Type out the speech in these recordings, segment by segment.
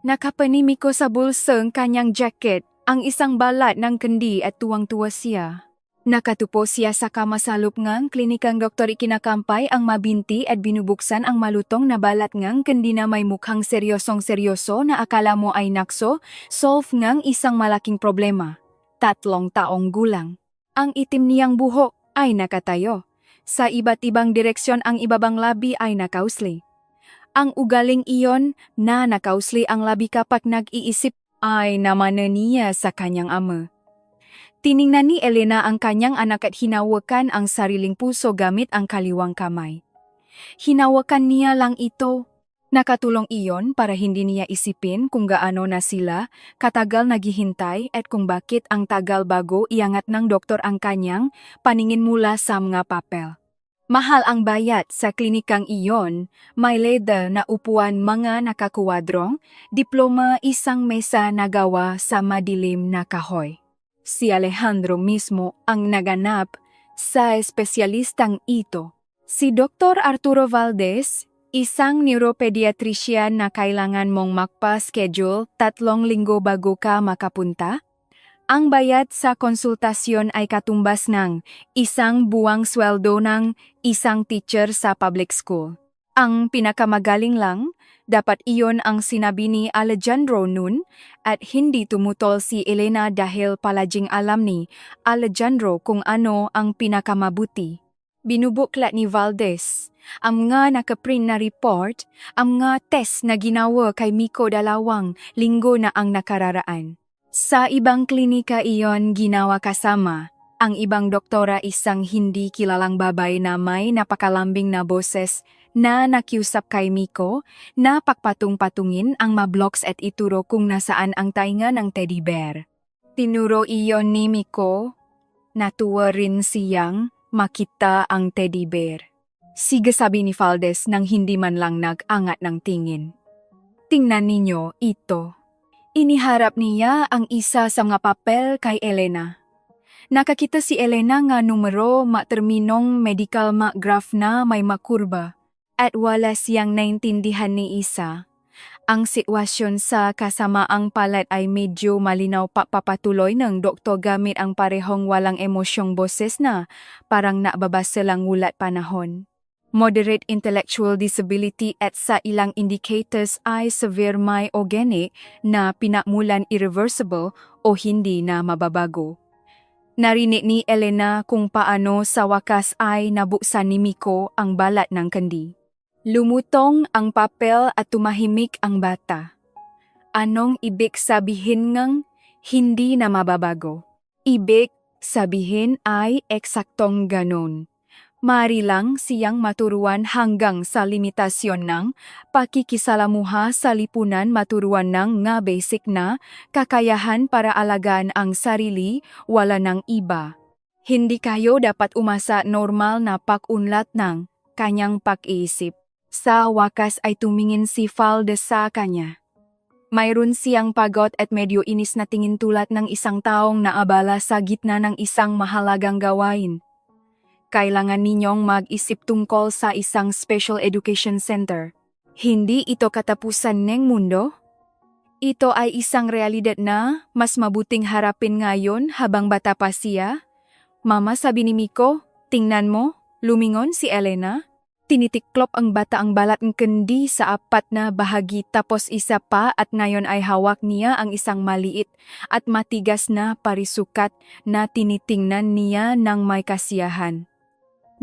Nakapanimiko sa bulsa ang kanyang jacket, ang isang balat ng kendi at tuwang-tuwa siya. Nakatupo siya sa kama sa loob ngang klinikang doktor ikinakampay ang mabinti at binubuksan ang malutong na balat ngang kendi na may mukhang seryosong-seryoso na akala mo ay nakso, solve ngang isang malaking problema. 3 taong gulang. Ang itim niyang buhok ay nakatayo. Sa iba't ibang direksyon ang ibabang labi ay nakausli. Ang ugaling iyon na nakausli ang labi kapag nag-iisip ay namana niya sa kanyang ama. Tiningnan ni Elena ang kanyang anak at hinawakan ang sariling puso gamit ang kaliwang kamay. Hinawakan niya lang ito. Nakatulong iyon para hindi niya isipin kung gaano na sila katagal naghihintay at kung bakit ang tagal bago iangat ng doktor ang kanyang paningin mula sa mga papel. Mahal ang bayad sa klinikang iyon, may leather na upuan mga nakakuwadrong, diploma isang mesa na gawa sa madilim na kahoy. Si Alejandro mismo ang naganap sa espesyalistang ito. Si Dr. Arturo Valdez, isang neuropediatrician na kailangan mong magpa-schedule 3 linggo bago ka makapunta. Ang bayad sa konsultasyon ay katumbas ng 1 buwang sweldo ng isang teacher sa public school. Ang pinakamagaling lang, dapat iyon ang sinabi ni Alejandro noon at hindi tumutol si Elena dahil palaging alam ni Alejandro kung ano ang pinakamabuti. Binubuklat ni Valdez ang mga nakaprint na report, ang mga test na ginawa kay Miko 2 linggo na ang nakararaan. Sa ibang klinika iyon ginawa kasama ang ibang doktora isang hindi kilalang babae na may napakalambing na boses na nakiusap kay Miko na pakpatung-patungin ang mablocks at ituro kung nasaan ang tainga ng teddy bear. Tinuro iyon ni Miko, natuwa rin siyang makita ang teddy bear. Sige sabi ni Valdez nang hindi man lang nag-angat ng tingin. Tingnan ninyo ito. Iniharap niya ang isa sa mga papel kay Elena. Nakakita si Elena nga numero terminong medical graph na may makurba at wala siyang naintindihan ni isa. Ang sitwasyon sa kasamaang palad ay medyo malinaw papatuloy ng doktor gamit ang parehong walang emosyong boses na parang nababasa lang ulat panahon. Moderate intellectual disability at sa ilang indicators ay severe myogenic na pinakmulan irreversible o hindi na mababago. Narinig ni Elena kung paano sa wakas ay nabuksan ni Miko ang balat ng kendi. Lumutong ang papel at tumahimik ang bata. Anong ibig sabihin ngang hindi na mababago? Ibig sabihin ay eksaktong ganon. Mari lang siyang maturuan hanggang sa limitasyon ng pakikisalamuha sa lipunan maturuan ng nga basic na kakayahan para alagaan ang sarili, wala ng iba. Hindi kayo dapat umasa normal na pag-unlat ng kanyang pag-iisip. Sa wakas ay tumingin si Valdez sa kanya. Mayroon siyang pagod at medyo inis na tingin tulad ng isang taong naabala sa gitna ng isang mahalagang gawain. Kailangan ninyong mag-isip tungkol sa isang special education center. Hindi ito katapusan ng mundo. Ito ay isang realidad na mas mabuting harapin ngayon habang bata pa siya. Mama, sabi ni Miko, tingnan mo, lumingon si Elena. Tinitiklop ang bata ang balat ng kendi sa 4 na bahagi tapos isa pa at ngayon ay hawak niya ang isang maliit at matigas na parisukat na tinitingnan niya ng may kasiyahan.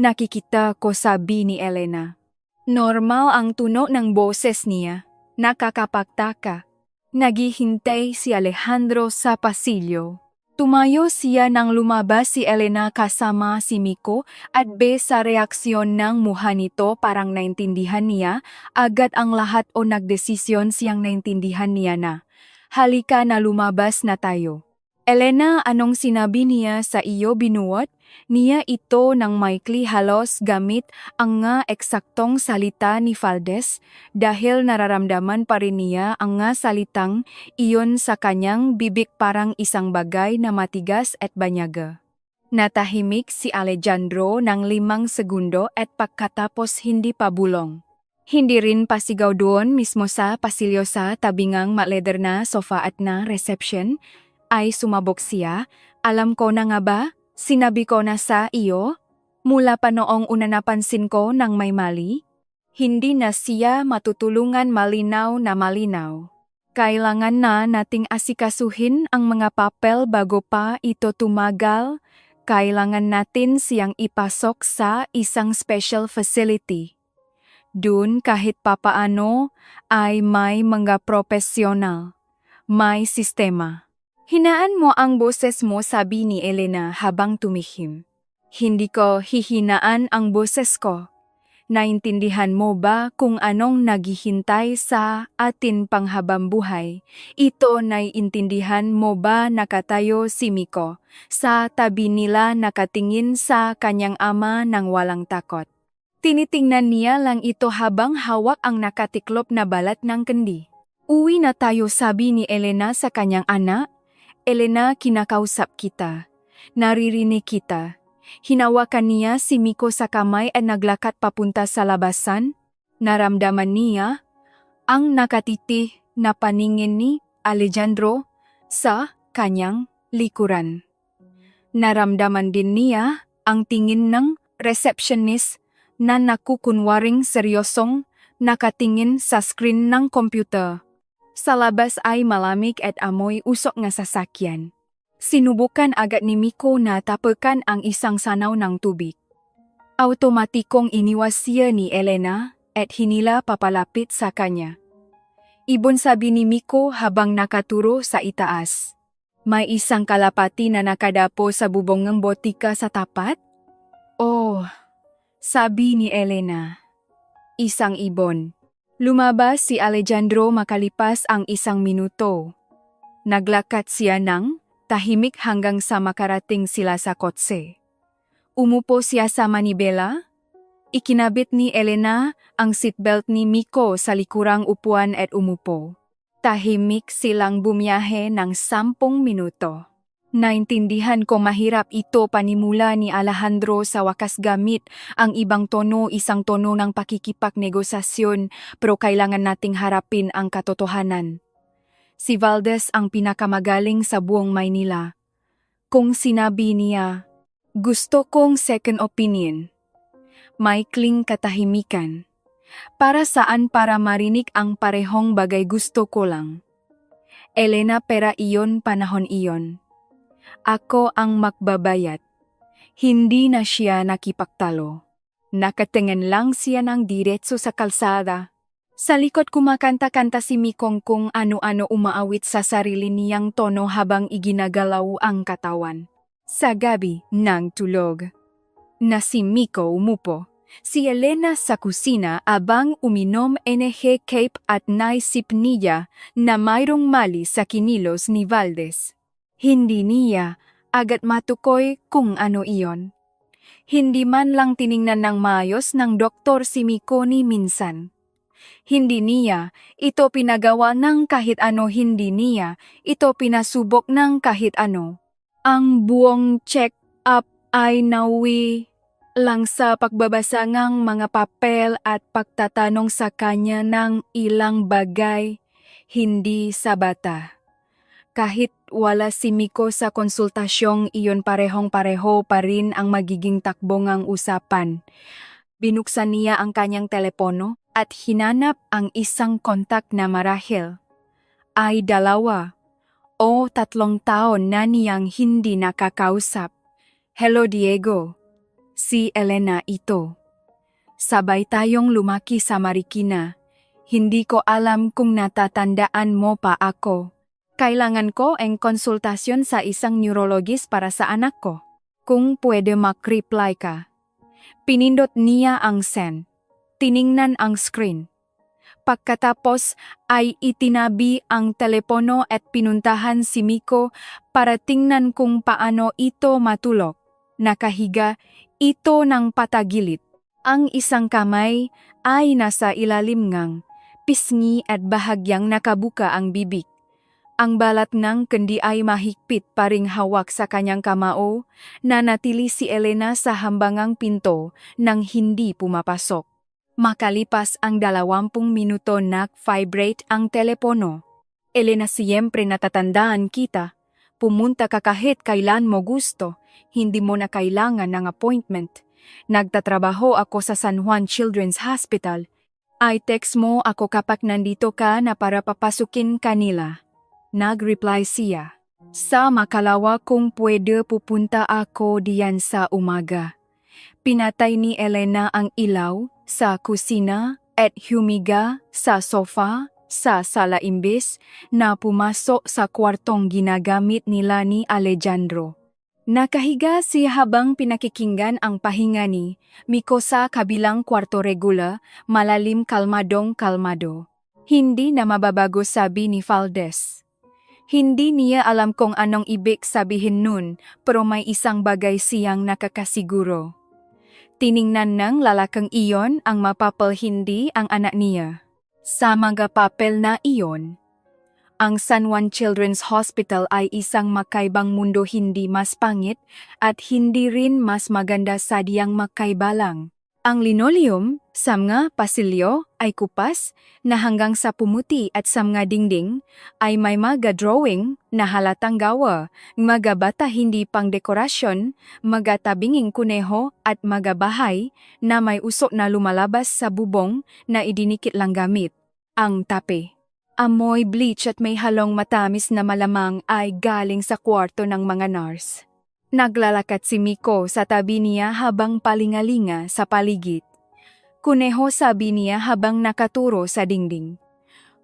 Nakikita ko, sabi ni Elena. Normal ang tunog ng boses niya. Nakakapagtaka. Naghihintay si Alejandro sa pasilyo. Tumayo siya nang lumabas si Elena kasama si Miko at sa reaksyon ng mukha nito parang naintindihan niya agad ang lahat o nagdesisyon siyang naintindihan niya na. Halika na lumabas na tayo. Elena, anong sinabi niya sa iyo binuot? Niya ito ng maikli halos gamit ang nga eksaktong salita ni Valdez dahil nararamdaman pa rin niya ang nga salitang iyon sa kanyang bibig parang isang bagay na matigas at banyaga. Natahimik si Alejandro ng 5 segundo at pagkatapos hindi pa bulong. Hindi rin pasigaw doon mismo sa pasilyo sa tabingang ma-leather na sofa at na reception, ay sumabog siya. Alam ko na nga ba? Sinabi ko na sa iyo? Mula pa noong una napansin ko nang may mali? Hindi na siya matutulungan malinaw na malinaw. Kailangan na nating asikasuhin ang mga papel bago pa ito tumagal. Kailangan natin siyang ipasok sa isang special facility. Dun kahit papaano ay may mga profesional, may sistema. Hinaan mo ang boses mo, sabi ni Elena habang tumihim. Hindi ko hihinaan ang boses ko. Naintindihan mo ba kung anong naghihintay sa atin panghabang buhay? Ito naiintindihan mo ba nakatayo si Miko? Sa tabi nila nakatingin sa kanyang ama ng walang takot. Tinitingnan niya lang ito habang hawak ang nakatiklop na balat ng kendi. Uwi na tayo, sabi ni Elena sa kanyang anak. Elena, kinakausap kita. Naririnig kita. Hinawakan niya si Miko sa kamay at naglakad papunta sa labasan. Naramdaman niya ang nakatiti na paningin ni Alejandro sa kanyang likuran. Naramdaman din niya ang tingin ng receptionist na nakukunwaring seryosong nakatingin sa screen ng computer. Sa labas ay malamig at amoy usok nga sasakyan. Sinubukan agad ni Miko na tapakan ang isang sanaw ng tubig. Automatikong iniwas siya ni Elena at hinila papalapit sa kanya. Ibon, sabi ni Miko habang nakaturo sa itaas. May isang kalapati na nakadapo sa bubong ng botika sa tapat? Oh, sabi ni Elena. Isang ibon. Lumabas si Alejandro makalipas ang 1 minuto. Naglakad siya ng tahimik hanggang sa makarating sila sa kotse. Umupo siya sa manibela. Ikinabit ni Elena ang seatbelt ni Miko sa likurang upuan at umupo. Tahimik silang bumiyahe ng 10 minuto. Naintindihan ko mahirap ito, panimula ni Alejandro sa wakas gamit ang ibang tono, isang tono ng pakikipagnegosasyon, pero kailangan nating harapin ang katotohanan. Si Valdez ang pinakamagaling sa buong Maynila. Kung sinabi niya, gusto kong second opinion. Maikling katahimikan. Para saan? Para marinig ang parehong bagay, gusto ko lang. Elena, pera iyon, panahon iyon. Ako ang magbabayad. Hindi na siya nakipagtalo. Nakatingin lang siya ng diretso sa kalsada. Sa likod kumakanta-kanta si Mikong kung ano-ano, umaawit sa sarili niyang tono habang iginagalaw ang katawan. Sa gabi ng tulog na si Miko umupo, si Elena sa kusina abang uminom NG Cape at naisip niya na mayroong mali sa kinilos ni Valdez. Hindi niya agad matukoy kung ano iyon. Hindi man lang tiningnan ng maayos ng doktor si Miko ni minsan. Hindi niya ito pinagawa ng kahit ano, hindi niya ito pinasubok ng kahit ano. Ang buong check-up ay nawi lang sa pagbabasa ng mga papel at pagtatanong sa kanya ng ilang bagay, hindi sa bata. Kahit wala si Miko sa konsultasyong iyon, parehong-pareho pa rin ang magiging takbo ng usapan. Binuksan niya ang kanyang telepono at hinanap ang isang kontak na marahil ay 2 o 3 taon na niyang hindi nakakausap. Hello Diego, si Elena ito. Sabay tayong lumaki sa Marikina. Hindi ko alam kung natatandaan mo pa ako. Kailangan ko ang konsultasyon sa isang neurologist para sa anak ko. Kung pwede mag-reply ka. Pinindot niya ang send. Tiningnan ang screen. Pagkatapos ay itinabi ang telepono at pinuntahan si Miko para tingnan kung paano ito matulog. Nakahiga ito ng patagilid. Ang isang kamay ay nasa ilalim ng pisngi at bahagyang nakabuka ang bibig. Ang balat ng kendi ay mahigpit pa ring hawak sa kanyang kamao. Nanatili si Elena sa hambangang pinto nang hindi pumapasok. Makalipas ang 20 minuto nag-vibrate ang telepono. Elena, siyempre natatandaan kita. Pumunta ka kahit kailan mo gusto. Hindi mo na kailangan ng appointment. Nagtatrabaho ako sa San Juan Children's Hospital. I-text mo ako kapag nandito ka na para papasukin kanila. Nag-reply siya. Sa makalawa kung pwede pupunta ako diyan sa umaga. Pinatay ni Elena ang ilaw sa kusina at humiga sa sofa sa sala imbis na pumasok sa kwartong ginagamit nila ni Alejandro. Nakahiga siya habang pinakikinggan ang pahinga ni Miko sa kabilang kwarto regula, malalim kalmadong-kalmado. Hindi na mababago, sabi ni Valdez. Hindi niya alam kung anong ibig sabihin nun, pero may isang bagay siyang nakakasiguro. Tiningnan ng lalakang iyon ang mapapal, hindi ang anak niya. Sa mga papel na iyon, ang San Juan Children's Hospital ay isang makaibang mundo, hindi mas pangit at hindi rin mas maganda, sadyang makaiba lang. Ang linoleum sa mga pasilyo ay kupas na hanggang sa pumuti at sa mga dingding ay may mga drawing na halatang gawa, mga bata hindi pang dekorasyon, mga tabinging kuneho at mga bahay na may usok na lumalabas sa bubong na idinikit lang gamit ang tape. Amoy bleach at may halong matamis na malamang ay galing sa kwarto ng mga nurse. Naglalakad si Miko sa tabi niya habang palingalinga sa paligid. Kuneho, sabi niya habang nakaturo sa dingding.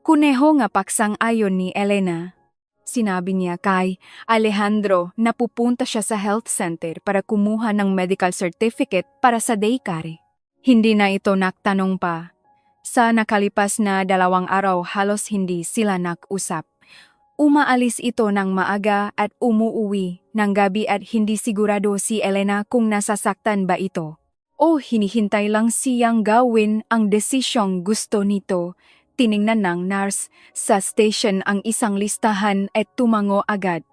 Kuneho nga paksang ayon ni Elena. Sinabi niya kay Alejandro na pupunta siya sa health center para kumuha ng medical certificate para sa daycare. Hindi na ito nagtanong pa. Sa nakalipas na 2 araw halos hindi sila nag-usap. Umaalis ito ng maaga at umuuwi ng gabi at hindi sigurado si Elena kung nasasaktan ba ito o hinihintay lang siyang gawin ang desisyong gusto nito. Tiningnan ng nurse sa station ang isang listahan at tumango agad.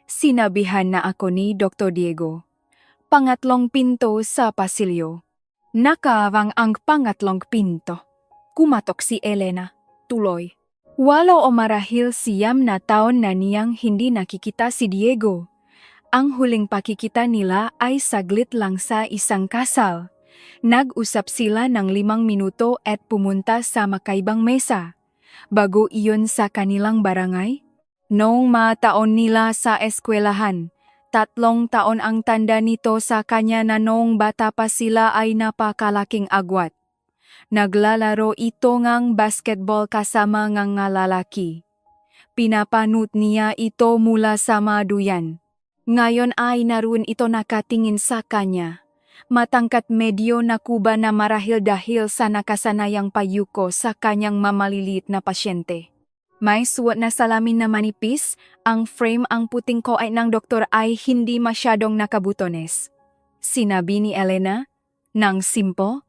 Sinabihan na ako ni Dr. Diego. Pangatlong pinto sa pasilyo. Nakaawang ang pangatlong pinto. Kumatok si Elena. Tuloy. Walo o marahil 9 na taon na niyang hindi nakikita si Diego. Ang huling pakikita nila ay saglit lang sa isang kasal. Nag-usap sila ng 5 minuto at pumunta sa makaibang mesa. Bago iyon sa kanilang barangay. Noong mga taon nila sa eskwelahan, 3 taon ang tanda nito sa kanya na noong bata pa sila ay napakalaking agwat. Naglalaro ito ngang basketball kasama ngang lalaki. Pinapanut niya ito mula sa maduyan. Ngayon ay naroon ito nakatingin sa kanya. Matangkat, medyo nakuba na marahil dahil sa nakasanayang payuko sa kanyang mamaliliit na pasyente. May suot na salamin na manipis, ang frame ang puting koay ng doktor ay hindi masyadong nakabutones. Sinabi ni Elena, nang simple.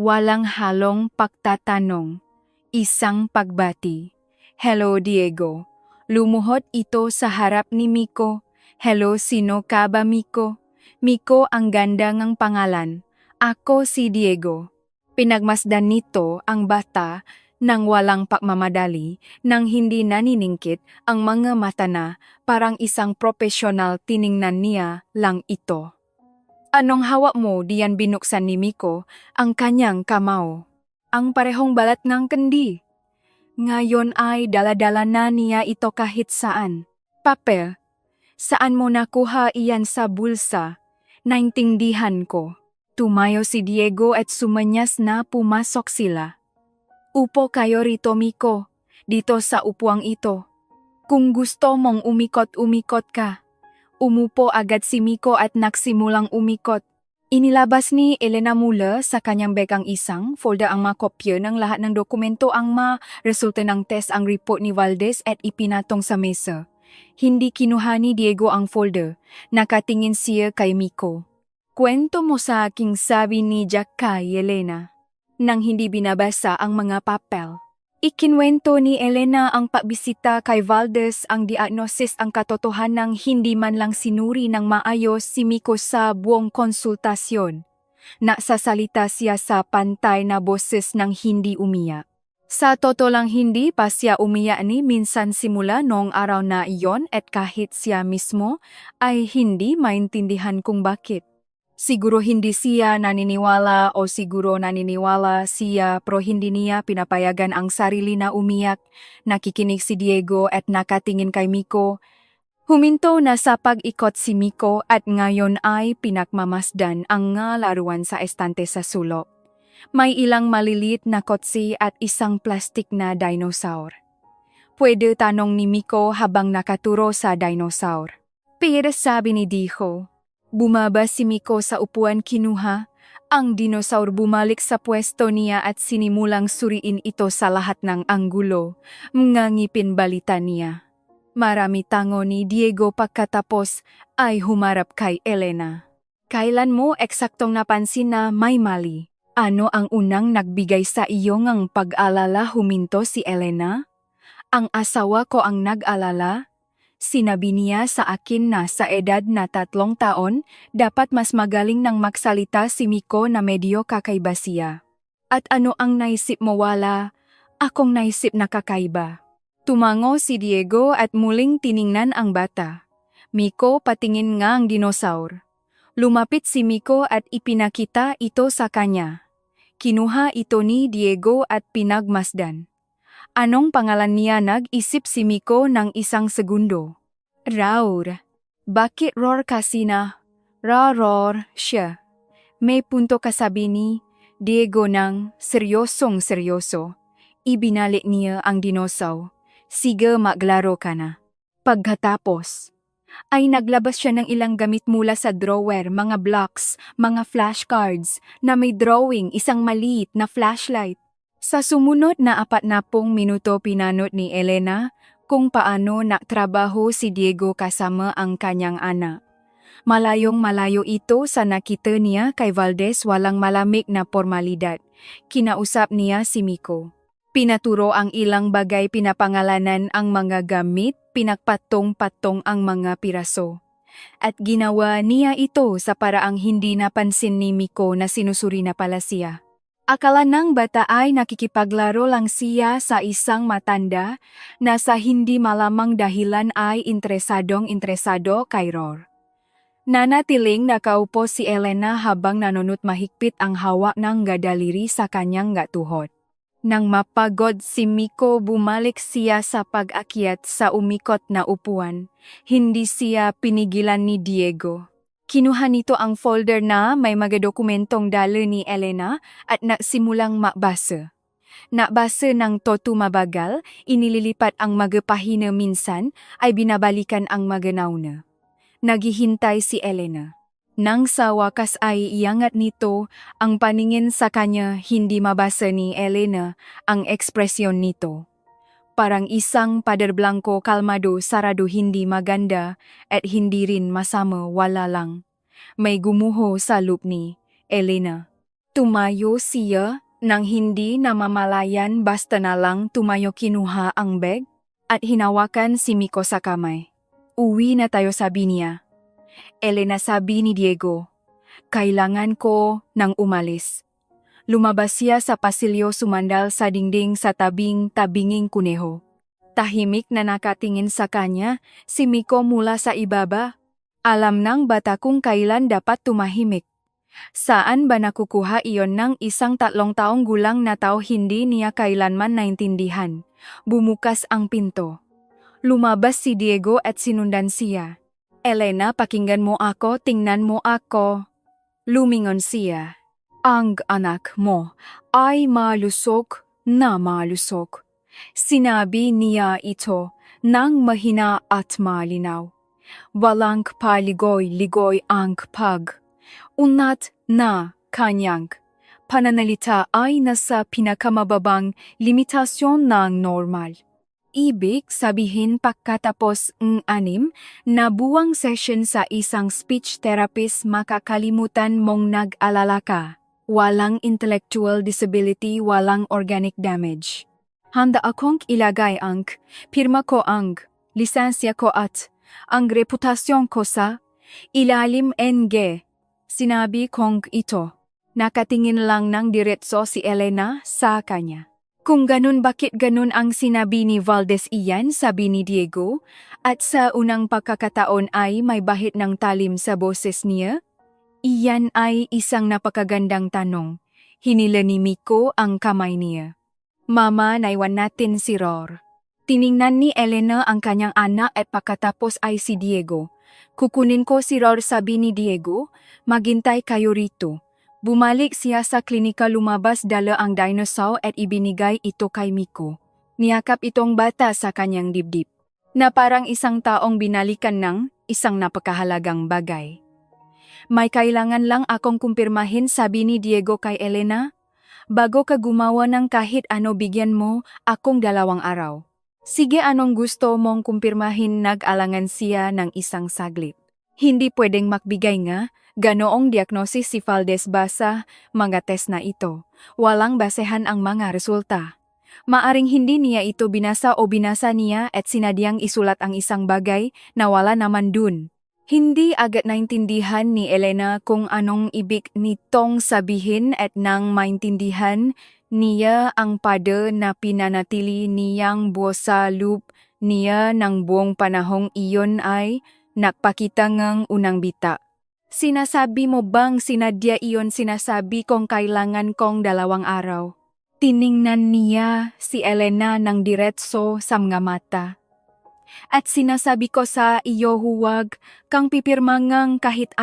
Walang halong pagtatanong. Isang pagbati. Hello, Diego. Lumuhod ito sa harap ni Miko. Hello, sino ka ba, Miko? Miko ang ganda ngang pangalan. Ako si Diego. Pinagmasdan nito ang bata nang walang pagmamadali, nang hindi naniningkit ang mga mata na parang isang profesional. Tiningnan niya lang ito. Anong hawak mo? Diyan binuksan ni Miko ang kanyang kamao. Ang parehong balat ng kendi. Ngayon ay dala-dala na niya ito kahit saan. Papel. Saan mo nakuha iyan? Sa bulsa? Naintindihan ko. Tumayo si Diego at sumanyas na pumasok sila. Upo kayo rito, Miko. Dito sa upuang ito. Kung gusto mong umikot-umikot ka. Umupo agad si Miko at nagsimulang umikot. Inilabas ni Elena mula sa kanyang bag ang isang folder, ang mga kopya ng lahat ng dokumento, ang resulta ng test, ang report ni Valdez at ipinatong sa mesa. Hindi kinuha ni Diego ang folder. Nakatingin siya kay Miko. Kwento mo sa aking, sabi ni Jack kay Elena. Nang hindi binabasa ang mga papel. Ikinwento ni Elena ang pagbisita kay Valdez, ang diagnosis, ang katotohanan, hindi man lang sinuri ng maayos si Miko sa buong konsultasyon. Nagsasalita siya sa pantay na boses ng hindi umiyak. Sa totoo lang hindi pa siya umiyak ni minsan simula noong araw na iyon at kahit siya mismo ay hindi maintindihan kung bakit. Siguro hindi siya naniniwala o siguro naniniwala siya pero hindi niya pinapayagan ang sarili na umiyak. Nakikinig si Diego at nakatingin kay Miko. Huminto na sa pag-ikot si Miko at ngayon ay pinakmamasdan ang nga laruan sa estante sa sulok. May ilang maliliit na kotse at isang plastik na dinosaur. Pwede tanong ni Miko habang nakaturo sa dinosaur. Pero sabi ni Dijo. Bumaba si Miko sa upuan kinuha. Ang dinosaur bumalik sa pwesto niya at sinimulang suriin ito sa lahat ng anggulo. Mga ngipin balita niya. Marami tango ni Diego pagkatapos ay humarap kay Elena. Kailan mo eksaktong napansin na may mali? Ano ang unang nagbigay sa iyo ng pag-alala? Huminto si Elena? Ang asawa ko ang nag-alala? Sinabi niya sa akin na sa edad na 3 taon, dapat mas magaling nang magsalita si Miko na medyo kakaiba siya. At ano ang naisip mo? Wala akong naisip na kakaiba. Tumango si Diego at muling tiningnan ang bata. Miko, patingin nga ang dinosaur. Lumapit si Miko at ipinakita ito sa kanya. Kinuha ito ni Diego at pinagmasdan. Anong pangalan niya? Nag-isip si Miko ng isang segundo. Raur. Bakit Roar kasi na? Roar siya. May punto kasabi ni Diego ng seryosong seryoso. Ibinalik niya ang dinosaur. Sige, maglaro ka na. Pagkatapos, ay naglabas siya ng ilang gamit mula sa drawer, mga blocks, mga flashcards na may drawing, isang maliit na flashlight. Sa sumunod na 40 minuto pinanot ni Elena kung paano nagtrabaho si Diego kasama ang kanyang anak. Malayong malayo ito sa nakita niya kay Valdez, walang malamig na formalidad. Kinausap niya si Miko. Pinaturo ang ilang bagay, pinapangalanan ang mga gamit, pinagpatong-patong ang mga piraso. At ginawa niya ito sa paraang hindi napansin ni Miko na sinusuri na pala siya. Akala ng bata ay nakikipaglaro lang siya sa isang matanda na sa hindi malamang dahilan ay interesado kay Roar. Nanatiling nakaupo si Elena habang nanunot mahigpit ang hawak ng gadaliri sa kanyang gatuhod. Nang mapagod si Miko, bumalik siya sa pag-akyat sa umikot na upuan. Hindi siya pinigilan ni Diego. Kinuha nito ang folder na may mga dokumentong dala ni Elena at nagsimulang makbasa. Nakbasa ng todo mabagal, inililipat ang mga pahina, minsan ay binabalikan ang mga nauna. Naghihintay si Elena. Nang sa wakas ay iangat nito ang paningin sa kanya, hindi mabasa ni Elena ang ekspresyon nito. Parang isang pader blanco, kalmado, sarado, hindi maganda at hindi rin masama, wala lang. May gumuho sa loob ni Elena. Tumayo siya nang hindi namamalayan, basta na lang tumayo, kinuha ang bag at hinawakan si Miko sa kamay. Uwi na tayo, sabi niya. Elena, sabi ni Diego. Kailangan ko nang umalis. Lumabas siya sa pasilyo, sumandal sa dingding sa tabing-tabinging kuneho. Tahimik na nakatingin sa kanya si Miko mula sa ibaba. Alam ng bata kung kailan dapat tumahimik. Saan ba nakukuha iyon ng isang 3 taong gulang na tao? Hindi niya kailanman naintindihan. Bumukas ang pinto. Lumabas si Diego at sinundan siya. Elena, pakinggan mo ako, tingnan mo ako. Lumingon siya. Ang anak mo ay malusog na malusog. Sinabi niya ito nang mahina at malinaw. Walang paligoy-ligoy ang pag-unat na kanyang pananalita ay nasa pinakamababang limitasyon ng normal. Ibig sabihin, pagkatapos ng 6 na buwang session sa isang speech therapist, makakalimutan mong nag-alala ka. Walang intellectual disability, walang organic damage. Handa akong ilagay ang pirma ko, ang lisensya ko at ang reputasyon ko sa ilalim ng sinabi kong ito. Nakatingin lang ng diretso si Elena sa kanya. Kung ganun bakit ganun ang sinabi ni Valdez iyan, sabi ni Diego, at sa unang pagkakataon ay may bahid ng talim sa boses niya? Iyan ay isang napakagandang tanong. Hinila ni Miko ang kamay niya. Mama, naiwan natin si Ror. Tiningnan ni Elena ang kanyang anak at pagkatapos ay si Diego. Kukunin ko si Ror, sabi ni Diego. Maghintay kayo rito. Bumalik siya sa klinika, lumabas, dala ang dinosaur at ibinigay ito kay Miko. Niyakap itong bata sa kanyang dibdib, na parang isang taong binalikan ng isang napakahalagang bagay. May kailangan lang akong kumpirmahin, sabi ni Diego kay Elena. Bago ka gumawa ng kahit ano, bigyan mo akong 2 araw. Sige, anong gusto mong kumpirmahin? Nag-alangan siya ng isang saglit. Hindi pwedeng magbigay nga ganoong diagnosis si Valdez basa mga test na ito. Walang basehan ang mga resulta. Maaring hindi niya ito binasa o binasa niya at sinadyang isulat ang isang bagay na wala naman dun. Hindi agad naintindihan ni Elena kung anong ibig nitong sabihin at nang maintindihan niya ang pada na pinanatili niyang buo sa loob niya ng buong panahong iyon ay nagpakita ngang unang bita. Sinasabi mo bang sinadya iyon? Sinasabi kong kailangan kong 2 araw. Tiningnan niya si Elena ng diretso sa mga mata. At sinasabi ko sa iyo, huwag kang pipirma ngang kahit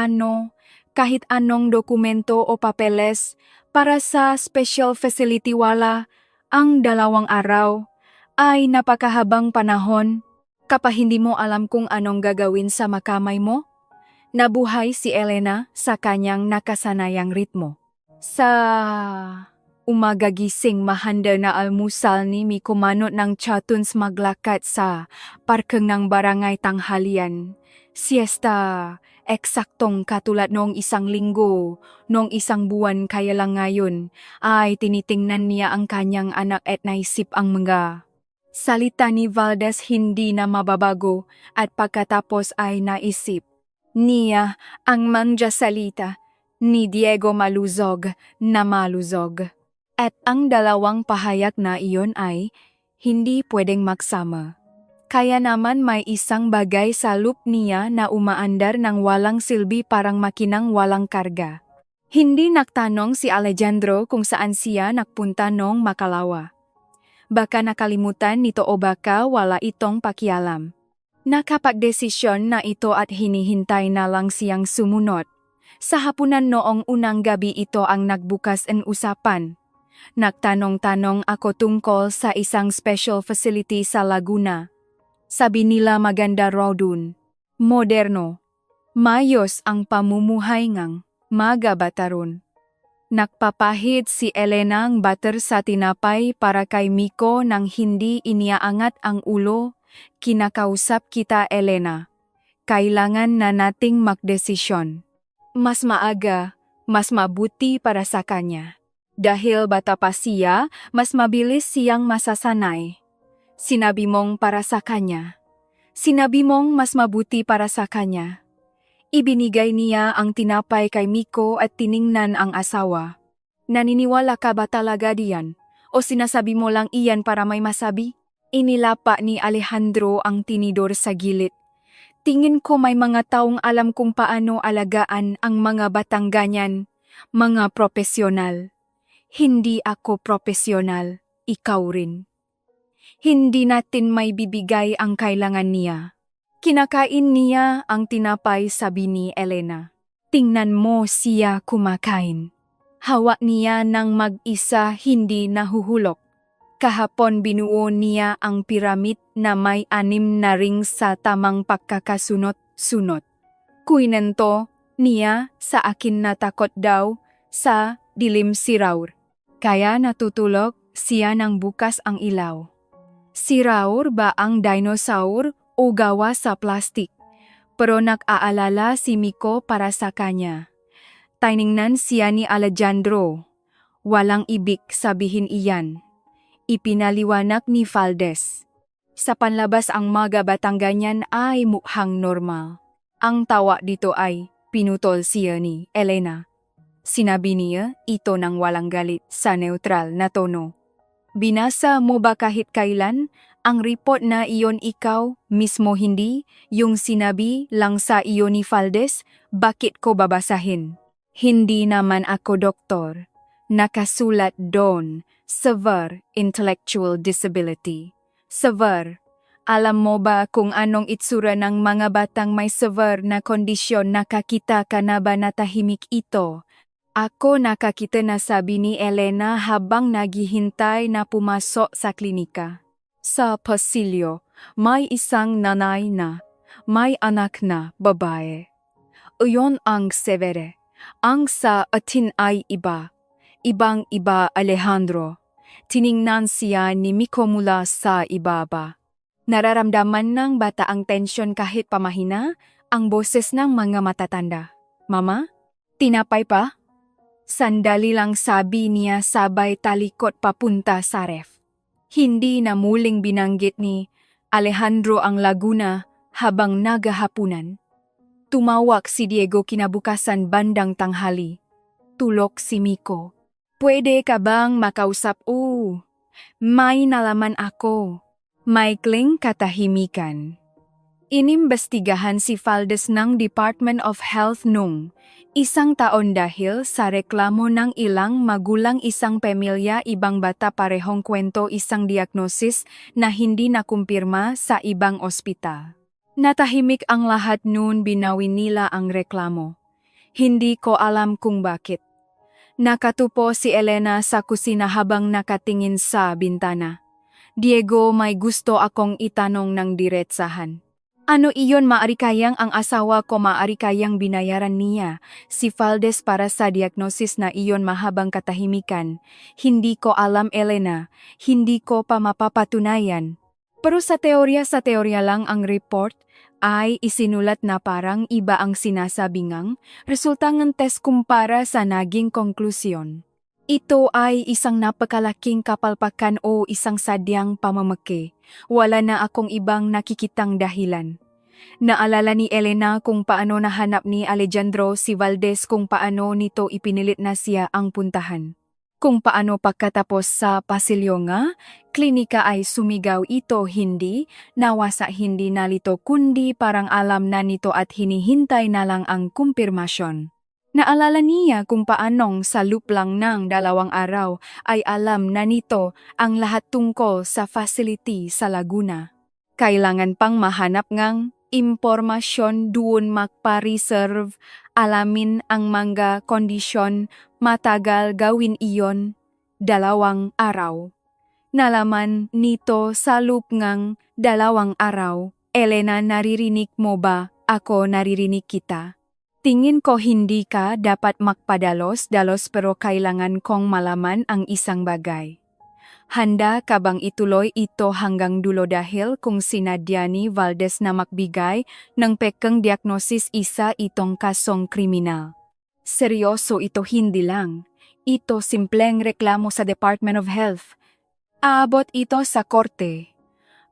anong dokumento o papeles para sa special facility. Wala ang 2 araw ay napakahabang panahon. Kapag hindi mo alam kung anong gagawin sa makamay mo? Nabuhay si Elena sa kanyang nakasanayang ritmo. Sa umaga gising, mahanda na almusal ni Miko, manot ng chatuns, maglakad sa parkeng ng barangay, tanghalian. Siesta, eksaktong katulad noong 1 linggo, noong 1 buwan, kaya lang ngayon ay tinitingnan niya ang kanyang anak at naisip ang mga salita ni Valdez hindi na mababago at pagkatapos ay naisip niya ang salita ni Diego maluzog na maluzog. At ang 2 pahayag na iyon ay hindi pwedeng magsama. Kaya naman may isang bagay sa loob niya na umaandar ng walang silbi, parang makinang walang karga. Hindi nagtanong si Alejandro kung saan siya nagpunta noong makalawa. Baka nakalimutan nito o baka wala itong pakialam. Nakapagdesisyon na ito at hinihintay na lang siyang sumunod. Sa hapunan noong unang gabi, ito ang nagbukas ng usapan. Nagtanong-tanong ako tungkol sa isang special facility sa Laguna. Sabi nila maganda raw dun. Moderno. Mayos ang pamumuhay ngang mga bata ron. Nagpapahid si Elena ng butter sa tinapay para kay Miko nang hindi iniaangat ang ulo. Kinakausap kita, Elena. Kailangan na nating magdesisyon. Mas maaga, mas mabuti para sa kanya. Dahil bata pa siya, mas mabilis siyang masasanay. Sinabi mong para sa kanya. Sinabi mong mas mabuti para sa kanya. Ibinigay niya ang tinapay kay Miko at tiningnan ang asawa. Naniniwala ka ba talaga diyan? O sinasabi mo lang iyan para may masabi? Inilapa ni Alejandro ang tinidor sa gilid. Tingin ko may mga taong alam kung paano alagaan ang mga batang ganyan. Mga propesyonal. Hindi ako propesyonal, ikaw rin. Hindi natin may bibigay ang kailangan niya. Kinakain niya ang tinapay, sabi ni Elena. Tingnan mo siya kumakain. Hawak niya ng mag-isa, hindi nahuhulog. Kahapon binuo niya ang piramid na may 6 na ring sa tamang pagkakasunod-sunod. Kuinento niya sa akin na takot daw sa dilim si Raur. Kaya natutulog siya nang bukas ang ilaw. Si Raur ba ang dinosaur o gawa sa plastik? Pero nag-aalala si Miko para sa kanya. Tiningnan siya ni Alejandro. Walang ibig sabihin iyan. Ipinaliwanag ni Valdez. Sa panlabas ang mga batang ganyan ay mukhang normal. Ang tawa dito ay pinutol siya ni Elena. Sinabi niya ito ng walang galit sa neutral na tono. Binasa mo ba kahit kailan ang report na iyon ikaw mismo hindi? Yung sinabi lang sa iyo ni Valdez, bakit ko babasahin? Hindi naman ako doktor. Nakasulat doon, severe intellectual disability. Severe. Alam mo ba kung anong itsura ng mga batang may severe na kondisyon? Nakakita ka na ba na tahimik ito? Ako nakakita na, sabi ni Elena habang naghihintay na pumasok sa klinika. Sa pasilyo, may isang nanay na, may anak na babae. Iyon ang severe. Ang sa atin ay iba. Ibang-iba, Alejandro. Tiningnan siya ni Miko mula sa ibaba. Nararamdaman ng bata ang tensyon kahit pamahina ang boses ng mga matatanda. Mama? Tinapay pa? Sandali lang, sabi niya sabay talikot papunta sa ref. Hindi na muling binanggit ni Alejandro ang Laguna habang naghahapunan. Tumawag si Diego kinabukasan bandang tanghali. Tulok si Miko. Pwede ka bang makausap? May nalaman ako. Maikling katahimikan. Inimbestigahan si Valdez ng Department of Health noong 1 taon dahil sa reklamo ng ilang magulang, isang pamilya, ibang bata, parehong kwento, isang diagnosis na hindi nakumpirma sa ibang ospital. Natahimik ang lahat noon, binawin nila ang reklamo. Hindi ko alam kung bakit. Nakatupo si Elena sa kusina habang nakatingin sa bintana. Diego, may gusto akong itanong ng diretsahan. Ano iyon? Maari kayang ang asawa ko, maari kayang binayaran niya si Valdez para sa diagnosis na iyon? Mahabang katahimikan. Hindi ko alam, Elena. Hindi ko pa mapapatunayan. Pero sa teorya lang ang report ay isinulat na parang iba ang sinasabingang resulta ng test kumpara sa naging konklusyon. Ito ay isang napakalaking kapalpakan o isang sadyang pamamaki. Wala na akong ibang nakikitang dahilan. Naalala ni Elena kung paano nahanap ni Alejandro si Valdez, kung paano nito ipinilit na siya ang puntahan. Kung paano pagkatapos sa pasilyo nga, klinika ay sumigaw ito, hindi nawasa, hindi nalito, kundi parang alam na nito at hinihintay na lang ang kumpirmasyon. Naalala niya kung paanong sa loop lang ng 2 araw ay alam na nito ang lahat tungkol sa facility sa Laguna. Kailangan pang mahanap ngang impormasyon doon, magpa-reserve, alamin ang mga kondisyon, matagal gawin iyon, 2 araw. Nalaman nito sa loop ngang 2 araw. Elena, naririnig mo ba? Ako naririnig kita. Tingin ko hindi ka dapat magpadalos-dalos, pero kailangan kong malaman ang isang bagay. Handa ka bang ituloy ito hanggang dulo? Dahil kung sinadya ni Valdez na magbigay ng pekeng diagnosis, isa itong kasong kriminal. Seryoso ito, hindi lang. Ito simpleng reklamo sa Department of Health. Aabot ito sa korte.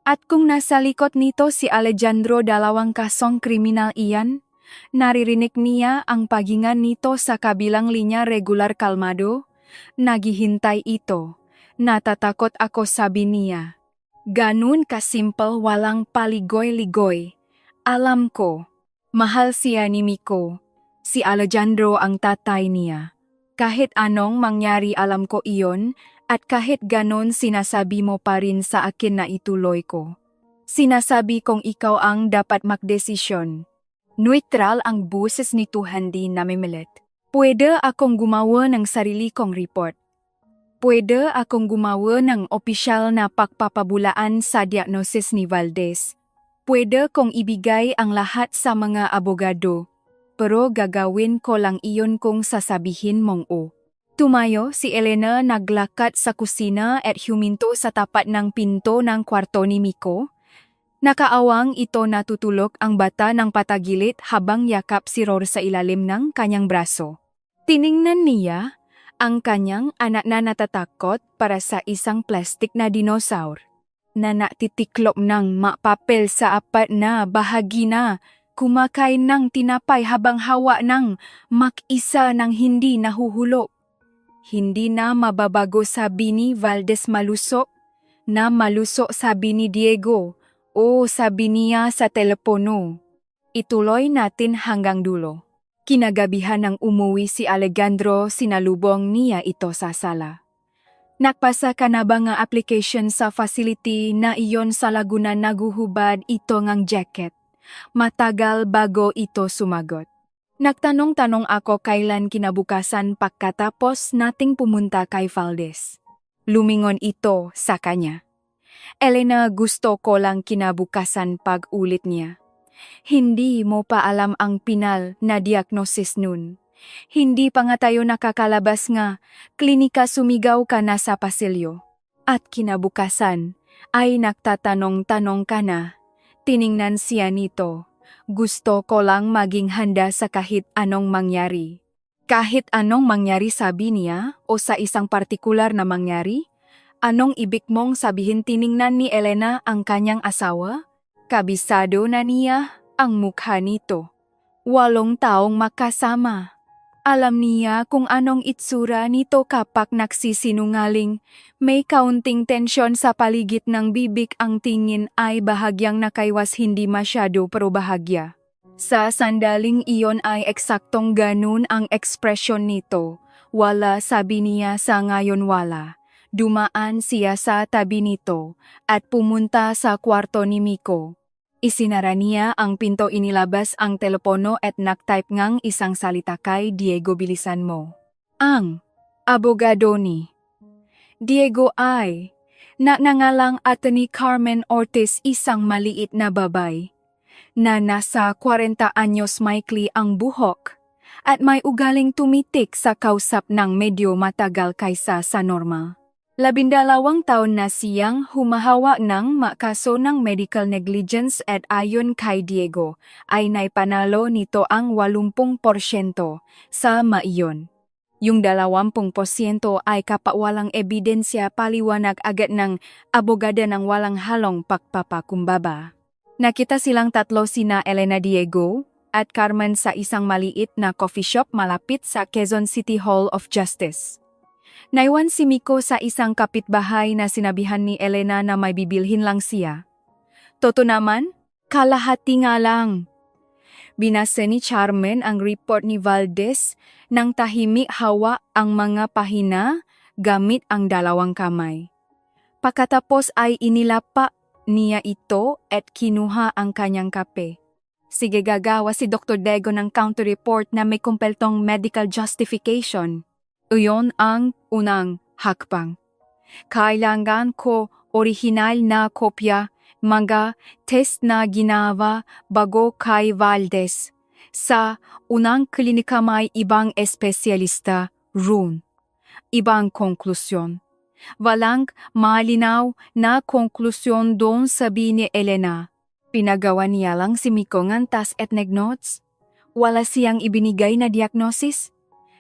At kung nasa likod nito si Alejandro, 2 kasong kriminal iyan. Naririnig niya ang pagingan nito sa kabilang linya, regular, kalmado. Naghihintay ito. Natatakot ako, sabi niya. Ganun kasimple, walang paligoy-ligoy. Alam ko, mahal siya ni Miko. Si Alejandro ang tatay niya. Kahit anong mangyari alam ko iyon, at kahit ganon sinasabi mo pa rin sa akin na ituloy ko. Sinasabi kong ikaw ang dapat magdesisyon. Neutral ang boses nito, hindi namimilit. Pwede akong gumawa ng sarili kong report. Pwede akong gumawa ng opisyal na pagpapabulaan sa diagnosis ni Valdez. Pwede kong ibigay ang lahat sa mga abogado. Pero gagawin ko lang iyon kung sasabihin mong o. Tumayo si Elena, naglakad sa kusina at huminto sa tapat ng pinto ng kwarto ni Miko. Nakaawang ito, natutulog ang bata ng patagilid habang yakap si Ror sa ilalim ng kanyang braso. Tiningnan niya ang kanyang anak na natatakot para sa isang plastik na dinosaur na natitiklop ng mapapel sa apat na bahagi na kumakain ng tinapay habang hawa ng mag-isa ng hindi nahuhulog. Hindi na mababago, sabi ni Valdez malusok. Na malusok, sabi ni Diego. O, sabi niya sa telepono. Ituloy natin hanggang dulo. Kinagabihan ng umuwi si Alejandro, sinalubong niya ito sa sala. Nakpasa ka na ba nga application sa facility na iyon sa Laguna? Naguhubad ito ngang jacket. Matagal bago ito sumagot. Nagtanong-tanong ako kailan kinabukasan pagkatapos nating pumunta kay Valdez. Lumingon ito sa kanya. Elena, gusto ko lang kinabukasan, pag-ulit niya. Hindi mo pa alam ang pinal na diagnosis nun. Hindi pa nga tayo nakakalabas nga, klinika sumigaw ka na sa pasilyo. At kinabukasan ay nagtatanong-tanong ka na. Tiningnan siya nito. Gusto ko lang maging handa sa kahit anong mangyari. Kahit anong mangyari, sabi niya, o sa isang partikular na mangyari? Anong ibig mong sabihin? Tiningnan ni Elena ang kanyang asawa? Kabisado na niya ang mukha nito. 8 taong makasama. Alam niya kung anong itsura nito kapag nagsisinungaling. May kaunting tensyon sa paligid ng bibig, ang tingin ay bahagyang nakaiwas, hindi masyado pero bahagya. Sa sandaling iyon ay eksaktong ganun ang ekspresyon nito. Wala, sabi niya, sa ngayon wala. Dumaan siya sa tabi nito at pumunta sa kwarto ni Miko. Isinara niya ang pinto, inilabas ang telepono at nagtype ngang isang salita kay Diego. Bilisan mo. Ang abogado ni Diego ay nangangalang Atty. Carmen Ortiz, isang maliit na babay na nasa 40 anyos, maikli ang buhok at may ugaling tumitik sa kausap ng medyo matagal kaysa sa normal. 12 taon na siyang humahawa ng makaso ng medical negligence at ayon kay Diego ay naipanalo nito ang 80% sa maiyon. Yung 20% ay kapawalang ebidensya, paliwanag agad ng abogada ng walang halong pagpapakumbaba. Nakita silang tatlo, sina Elena, Diego at Carmen, sa isang maliit na coffee shop malapit sa Quezon City Hall of Justice. Naiwan si Miko sa isang kapitbahay na sinabihan ni Elena na may bibilhin lang siya. Toto naman, kalahati nga lang. Binasa ni Carmen ang report ni Valdez nang tahimik, hawa ang mga pahina gamit ang 2 kamay. Pagkatapos ay inilapa niya ito at kinuha ang kanyang kape. Sige, gagawa si Dr. Diego ng counter report na may kumpletong medical justification. Iyon ang unang hakbang. Kailangan ko orihinal na kopya, mga test na ginawa bago kay Valdez. Sa unang klinika may ibang espesyalista roon. Ibang konklusyon. Walang malinaw na konklusyon doon, sabi ni Elena. Pinagawa niya lang si Miko ng tas et notes. Wala siyang ibinigay na diagnosis.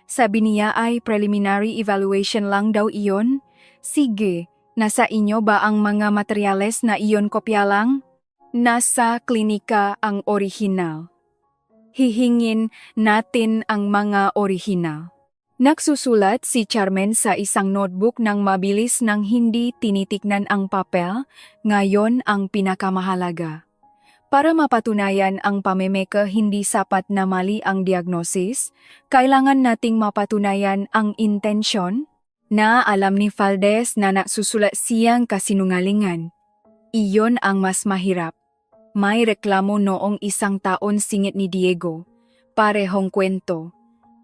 Sabi niya ay preliminary evaluation lang daw iyon. Sige, nasa inyo ba ang mga materyales na iyon? Kopya lang? Nasa klinika ang orihinal. Hihingin natin ang mga orihinal. Nagsusulat si Carmen sa isang notebook ng mabilis nang hindi tinitignan ang papel. Ngayon ang pinakamahalaga. Para mapatunayan ang pamemeka, hindi sapat na mali ang diagnosis. Kailangan nating mapatunayan ang intensyon na alam ni Valdez na nagsusulat siyang kasinungalingan. Iyon ang mas mahirap. May reklamo noong 1 taon, singit ni Diego. Parehong kwento.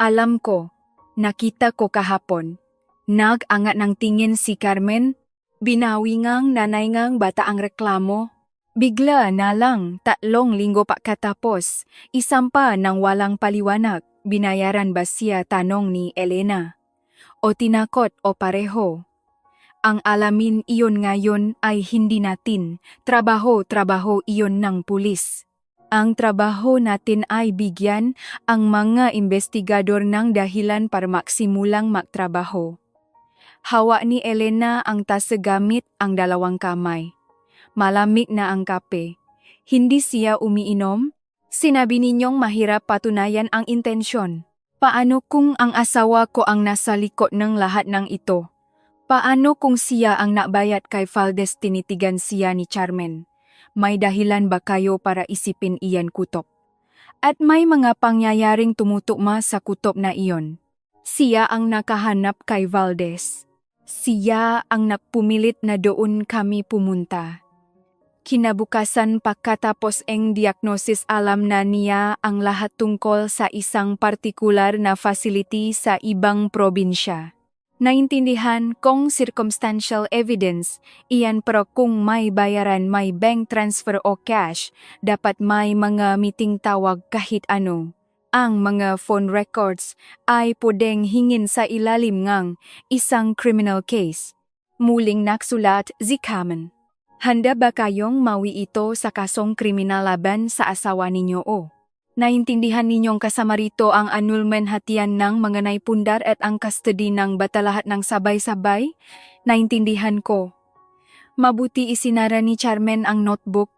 Alam ko. Nakita ko kahapon. Nag-angat ng tingin si Carmen. Binawi ngang nanay ngang bata ang reklamo. Bigla na lang, 3 linggo pagkatapos, isampa ng walang paliwanag. Binayaran ba siya? Tanong ni Elena. O tinakot o pareho? Ang alamin iyon ngayon ay hindi natin. Trabaho iyon ng pulis. Ang trabaho natin ay bigyan ang mga investigador ng dahilan para maksimulang magtrabaho. Hawa ni Elena ang tasa gamit ang 2 kamay. Malamig na ang kape. Hindi siya umiinom. Sinabi ninyong mahirap patunayan ang intensyon. Paano kung ang asawa ko ang nasa likod ng lahat ng ito? Paano kung siya ang nabayat kay Valdez tinitigan siya ni Charmen? May dahilan ba kayo para isipin iyan kutob? At may mga pangyayaring tumutugma sa kutob na iyon. Siya ang nakahanap kay Valdez. Siya ang nagpumilit na doon kami pumunta. Kinabukasan pagkatapos ang diagnosis alam na niya ang lahat tungkol sa isang partikular na facility sa ibang probinsya. Naintindihan kong circumstantial evidence, iyan pero kung may bayaran may bank transfer o cash, dapat may mga meeting tawag kahit ano. Ang mga phone records ay pwedeng hingin sa ilalim ng isang criminal case. Muling naksulat si Kamen. Handa ba kayong mawi ito sa kasong kriminal laban sa asawa ninyo o? Naintindihan ninyong kasama rito ang annulment hatian ng mga naipundar at ang custody ng batalahat ng sabay-sabay? Naintindihan ko. Mabuti isinara ni Charmen ang notebook.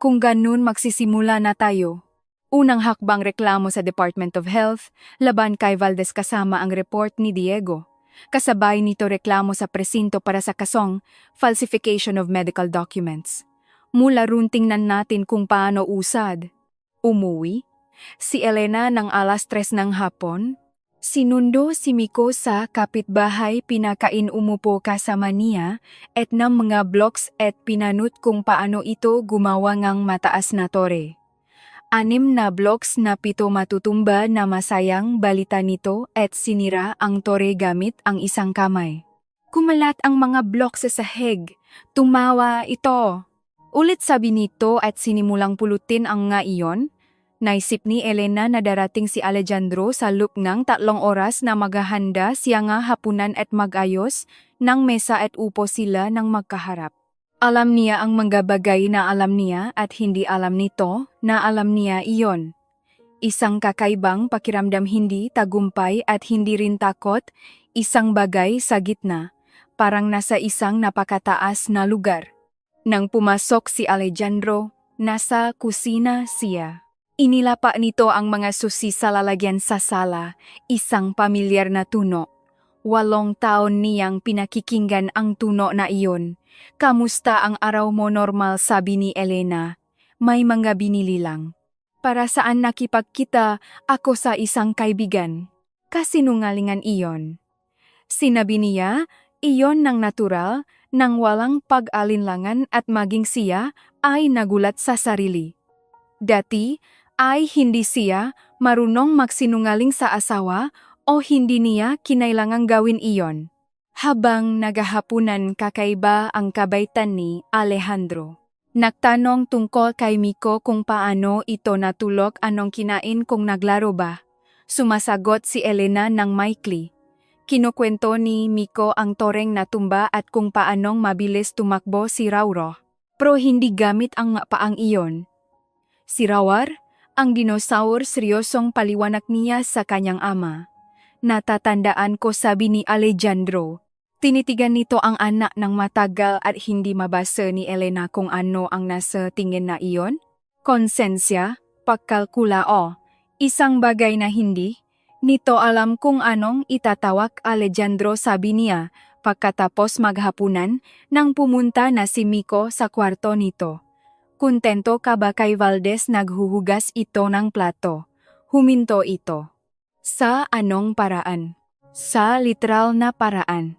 Kung ganun magsisimula na tayo. Unang hakbang reklamo sa Department of Health, laban kay Valdez kasama ang report ni Diego. Kasabay nito reklamo sa presinto para sa kasong falsification of medical documents. Mula roon tingnan natin kung paano usad. Umuwi? Si Elena ng alas 3 ng hapon? Sinundo si Miko sa kapitbahay pinakain umupo kasama niya at ng mga blocks at pinanut kung paano ito gumawa ng mataas na tore. 6 na blocks na 7 matutumba na masayang balita nito at sinira ang tore gamit ang isang kamay. Kumalat ang mga blocks sa sahig. Tumawa ito. Ulit sabi nito at sinimulang pulutin ang nga iyon. Naisip ni Elena na darating si Alejandro sa loob ng 3 oras na maghahanda siya nga hapunan at magayos ng mesa at upo sila ng magkaharap. Alam niya ang mga bagay na alam niya at hindi alam nito na alam niya iyon. Isang kakaibang pakiramdam hindi tagumpay at hindi rin takot, isang bagay sa gitna, parang nasa isang napakataas na lugar. Nang pumasok si Alejandro, nasa kusina siya. Inilapa nito ang mga susi sa lalagyan sa sala, isang pamilyar na tuno. 8 taon niyang pinakikinggan ang tuno na iyon. Kamusta ang araw mo normal sabi ni Elena. May mga binili lang. Para saan nakipagkita ako sa isang kaibigan? Kasinungalingan iyon. Sinabi niya, iyon ng natural, nang walang pag-alinlangan at maging siya ay nagulat sa sarili. Dati ay hindi siya marunong magsinungaling sa asawa o hindi niya kinailangang gawin iyon. Habang naghahapunan kakaiba ang kabaitan ni Alejandro. Nagtanong tungkol kay Miko kung paano ito natulog anong kinain kung naglaro ba. Sumasagot si Elena ng maikli. Kinukwento ni Miko ang toreng natumba at kung paanong mabilis tumakbo si Rauro. Pero hindi gamit ang paang iyon. Si Rawar, ang dinosaur seryosong paliwanag niya sa kanyang ama. Natatandaan ko sabi ni Alejandro. Tinitigan nito ang anak ng matagal at hindi mabasa ni Elena kung ano ang nasa tingin na iyon. Konsensya, pagkalkula o isang bagay na hindi. Nito alam kung anong itatawag Alejandro sabi niya pagkatapos maghapunan nang pumunta na si Miko sa kwarto nito. Kontento ka ba kay Valdez naghuhugas ito ng plato? Huminto ito. Sa anong paraan? Sa literal na paraan.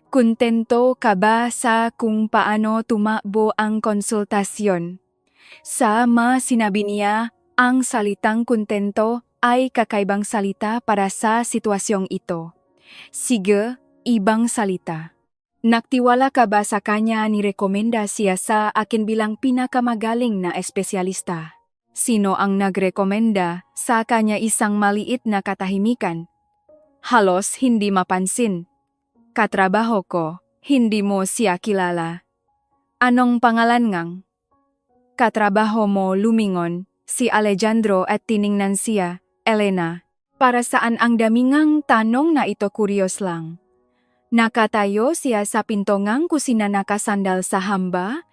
Kontento ka ba sa kung paano tumakbo ang konsultasyon? Sa sinabi niya, ang salitang kontento ay kakaibang salita para sa sitwasyong ito. Sige, ibang salita. Nagtiwala ka ba sa kanya nirekomenda siya sa akin bilang pinakamagaling na espesyalista? Sino ang nagrekomenda sa kanya isang maliit na katahimikan? Halos hindi mapansin. Katrabaho ko, hindi mo siya kilala. Anong pangalan ngang? Katrabaho mo lumingon, si Alejandro at tiningnan siya, Elena. Para saan ang damingang tanong na ito kuryos lang. Nakatayo siya sa pinto ngang kusina nakasandal sa hamba,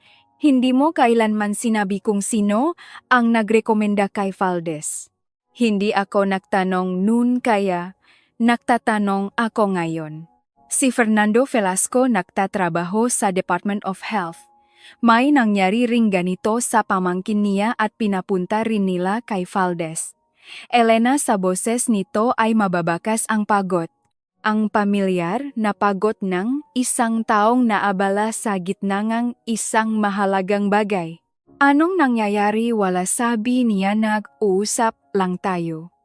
Hindi mo kailanman sinabi kung sino ang nagrekomenda kay Valdez. Hindi ako nagtanong noon kaya nagtatanong ako ngayon. Si Fernando Velasco nagtatrabaho sa Department of Health. May nangyari ring ganito sa pamangkin niya at pinapunta rin nila kay Valdez. Elena, sa boses nito ay mababakas ang pagod. Ang pamilyar na pagod ng isang taong naabala sa gitna ng isang mahalagang bagay. Anong nangyayari? Wala, sabi niya, nag-uusap lang tayo.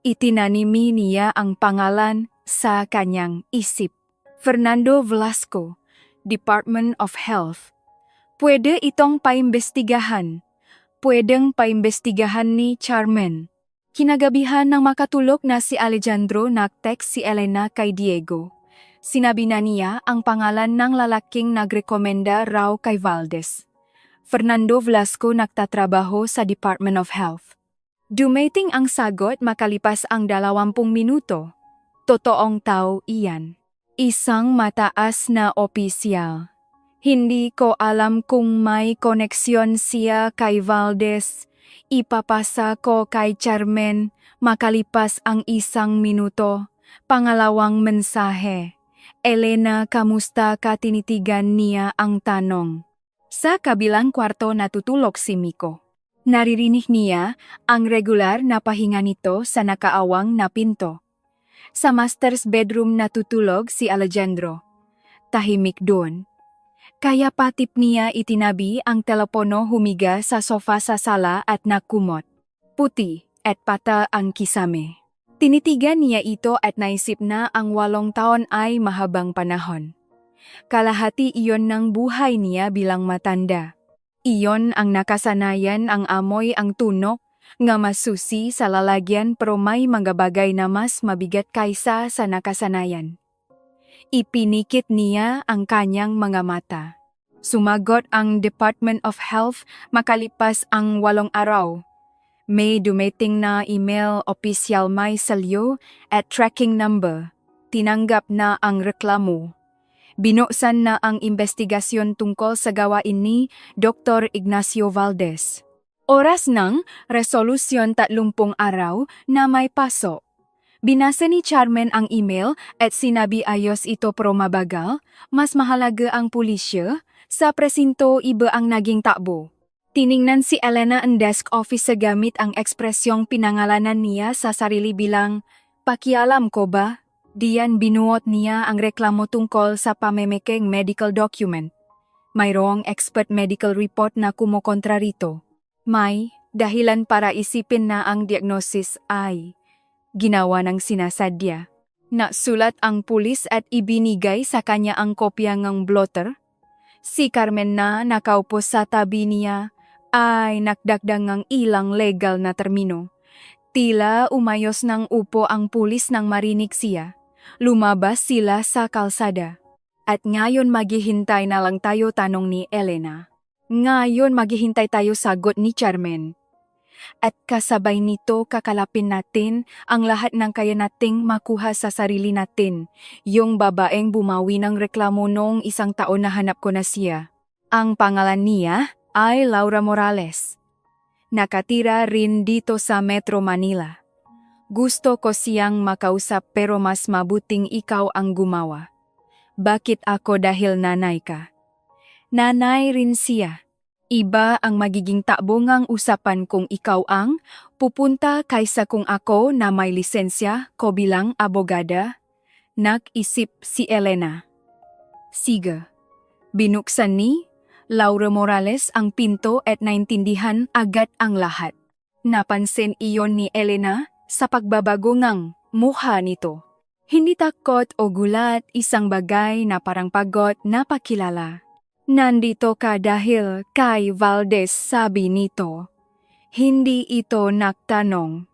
Itinanimi niya ang pangalan sa kanyang isip. Fernando Velasco, Department of Health. Pwede itong paimbestigahan. Pwedeng paimbestigahan ni Charmen. Kinagabihan ng makatulog na si Alejandro, nag-text si Elena kay Diego. Sinabi na niya ang pangalan ng lalaking nagrekomenda raw kay Valdez. Fernando Velasco nagtatrabaho sa Department of Health. Dumating ang sagot makalipas ang 20 minuto. Totoong tao iyan. Isang mataas na opisyal. Hindi ko alam kung may koneksyon siya kay Valdez. Ipapasa ko kay Charmen makalipas ang 1 minuto. Pangalawang mensahe. Elena, kamusta ka? Tinitigan niya ang tanong. Sa kabilang kwarto natutulog si Miko. Naririnig niya ang regular na pahinga nito sa nakaawang na pinto. Sa master's bedroom natutulog si Alejandro. Tahimik doon. Kaya patip niya itinabi ang telepono, humiga sa sofa sa sala at nakumot. Puti at pata ang kisame. Tinitigan niya ito at naisip na ang 8 taon ay mahabang panahon. Kalahati iyon ng buhay niya bilang matanda. Iyon ang nakasanayan, ang amoy, ang tunok, nga masusi sa lalagyan, pero may mga bagay na mas mabigat kaysa sa nakasanayan. Ipinikit niya ang kanyang mga mata. Sumagot ang Department of Health makalipas ang 8 araw. May dumating na email, opisyal, may salyo at tracking number. Tinanggap na ang reklamo. Binuksan na ang investigasyon tungkol sa gawain ni Dr. Ignacio Valdez. Oras ng resolusyon 30 araw na may pasok. Binasa ni Charmen ang email at sinabi ayos ito pero mabagal, mas mahalaga ang pulisya, sa presinto iba ang naging takbo. Tiningnan si Elena ang desk office gamit ang ekspresyong pinangalanan niya sa sarili bilang, pakialam ko ba? Diyan binuot niya ang reklamo tungkol sa pamemekeng medical document. Mayroong expert medical report na kumokontra rito. May dahilan para isipin na ang diagnosis ay ginawa ng sinasadya. Nasulat ang pulis at ibinigay sa kanya ang kopya ng blotter. Si Carmen na nakaupo sa tabi niya ay nakdagdag ng ilang legal na termino. Tila umayos ng upo ang pulis nang marinig siya. Lumabas sila sa kalsada. At ngayon maghihintay na lang tayo, tanong ni Elena. Ngayon maghihintay tayo, sagot ni Charmen. At kasabay nito kakalapin natin ang lahat ng kaya nating makuha sa sarili natin. Yung babaeng bumawi ng reklamo noong 1 taon na hanap ko na siya. Ang pangalan niya ay Laura Morales. Nakatira rin dito sa Metro Manila. Gusto ko siyang makausap pero mas mabuting ikaw ang gumawa. Bakit ako? Dahil nanay ka. Nanay rin siya. Iba ang magiging takbongang usapan kung ikaw ang pupunta kaysa kung ako na may lisensya ko bilang abogada. Nag-isip si Elena. Sige. Binuksan ni Laura Morales ang pinto at naintindihan agad ang lahat. Napansin iyon ni Elena sa pagbabago ng mukha nito. Hindi takot o gulat, isang bagay na parang pagod na pakilala. Nandito ka dahil kay Valdez, sabi nito. Hindi ito nagtanong.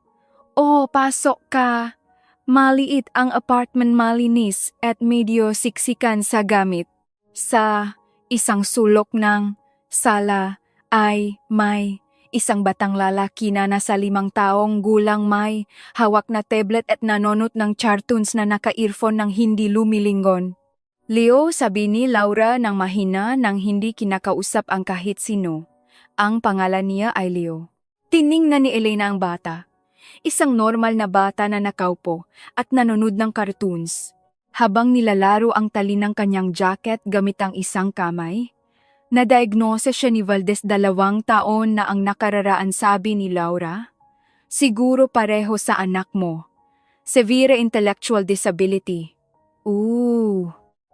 O, pasok ka. Maliit ang apartment, malinis at medyo siksikan sa gamit. Sa isang sulok ng sala ay may isang batang lalaki na nasa 5 taong gulang, may hawak na tablet at nanonot ng cartoons na naka-earphone ng hindi lumilingon. Leo, sabi ni Laura ng mahina nang hindi kinakausap ang kahit sino. Ang pangalan niya ay Leo. Tiningnan ni Elena ang bata. Isang normal na bata na nakaupo at nanonood ng cartoons. Habang nilalaro ang tali ng kanyang jacket gamit ang isang kamay, na-diagnose siya ni Valdez 2 taon na ang nakararaan, sabi ni Laura. Siguro pareho sa anak mo. Severe intellectual disability.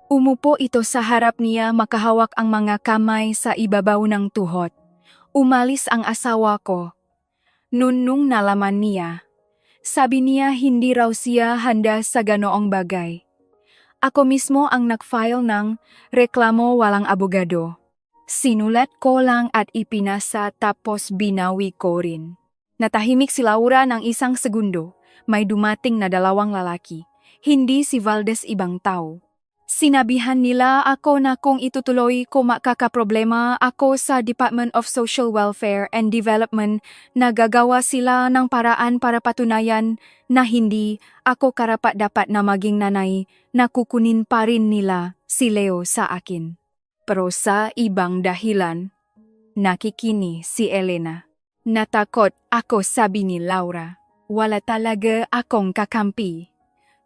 Umupo ito sa harap niya, makahawak ang mga kamay sa ibabaw ng tuhod. Umalis ang asawa ko. Nung nalaman niya, sabi niya hindi raw siya handa sa ganoong bagay. Ako mismo ang nag-file ng reklamo, walang abogado. Sinulat ko lang at ipinasa, tapos binawi ko rin. Natahimik si Laura ng isang segundo. May dumating na 2 lalaki. Hindi si Valdez, ibang tao. Sinabihan nila ako na kung itutuloy ko makakaproblema ako sa Department of Social Welfare and Development, na gagawa sila ng paraan para patunayan na hindi ako karapat-dapat na maging nanay, na kukunin pa rin nila si Leo sa akin. Pero sa ibang dahilan, nakikini si Elena. Natakot ako, sabi ni Laura. Wala talaga akong kakampi.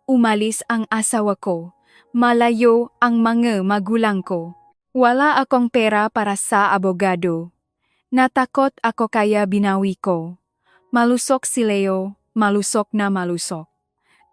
Umalis ang asawa ko. Malayo ang mga magulang ko. Wala akong pera para sa abogado. Natakot ako kaya binawi ko. Malusok si Leo, malusok na malusok.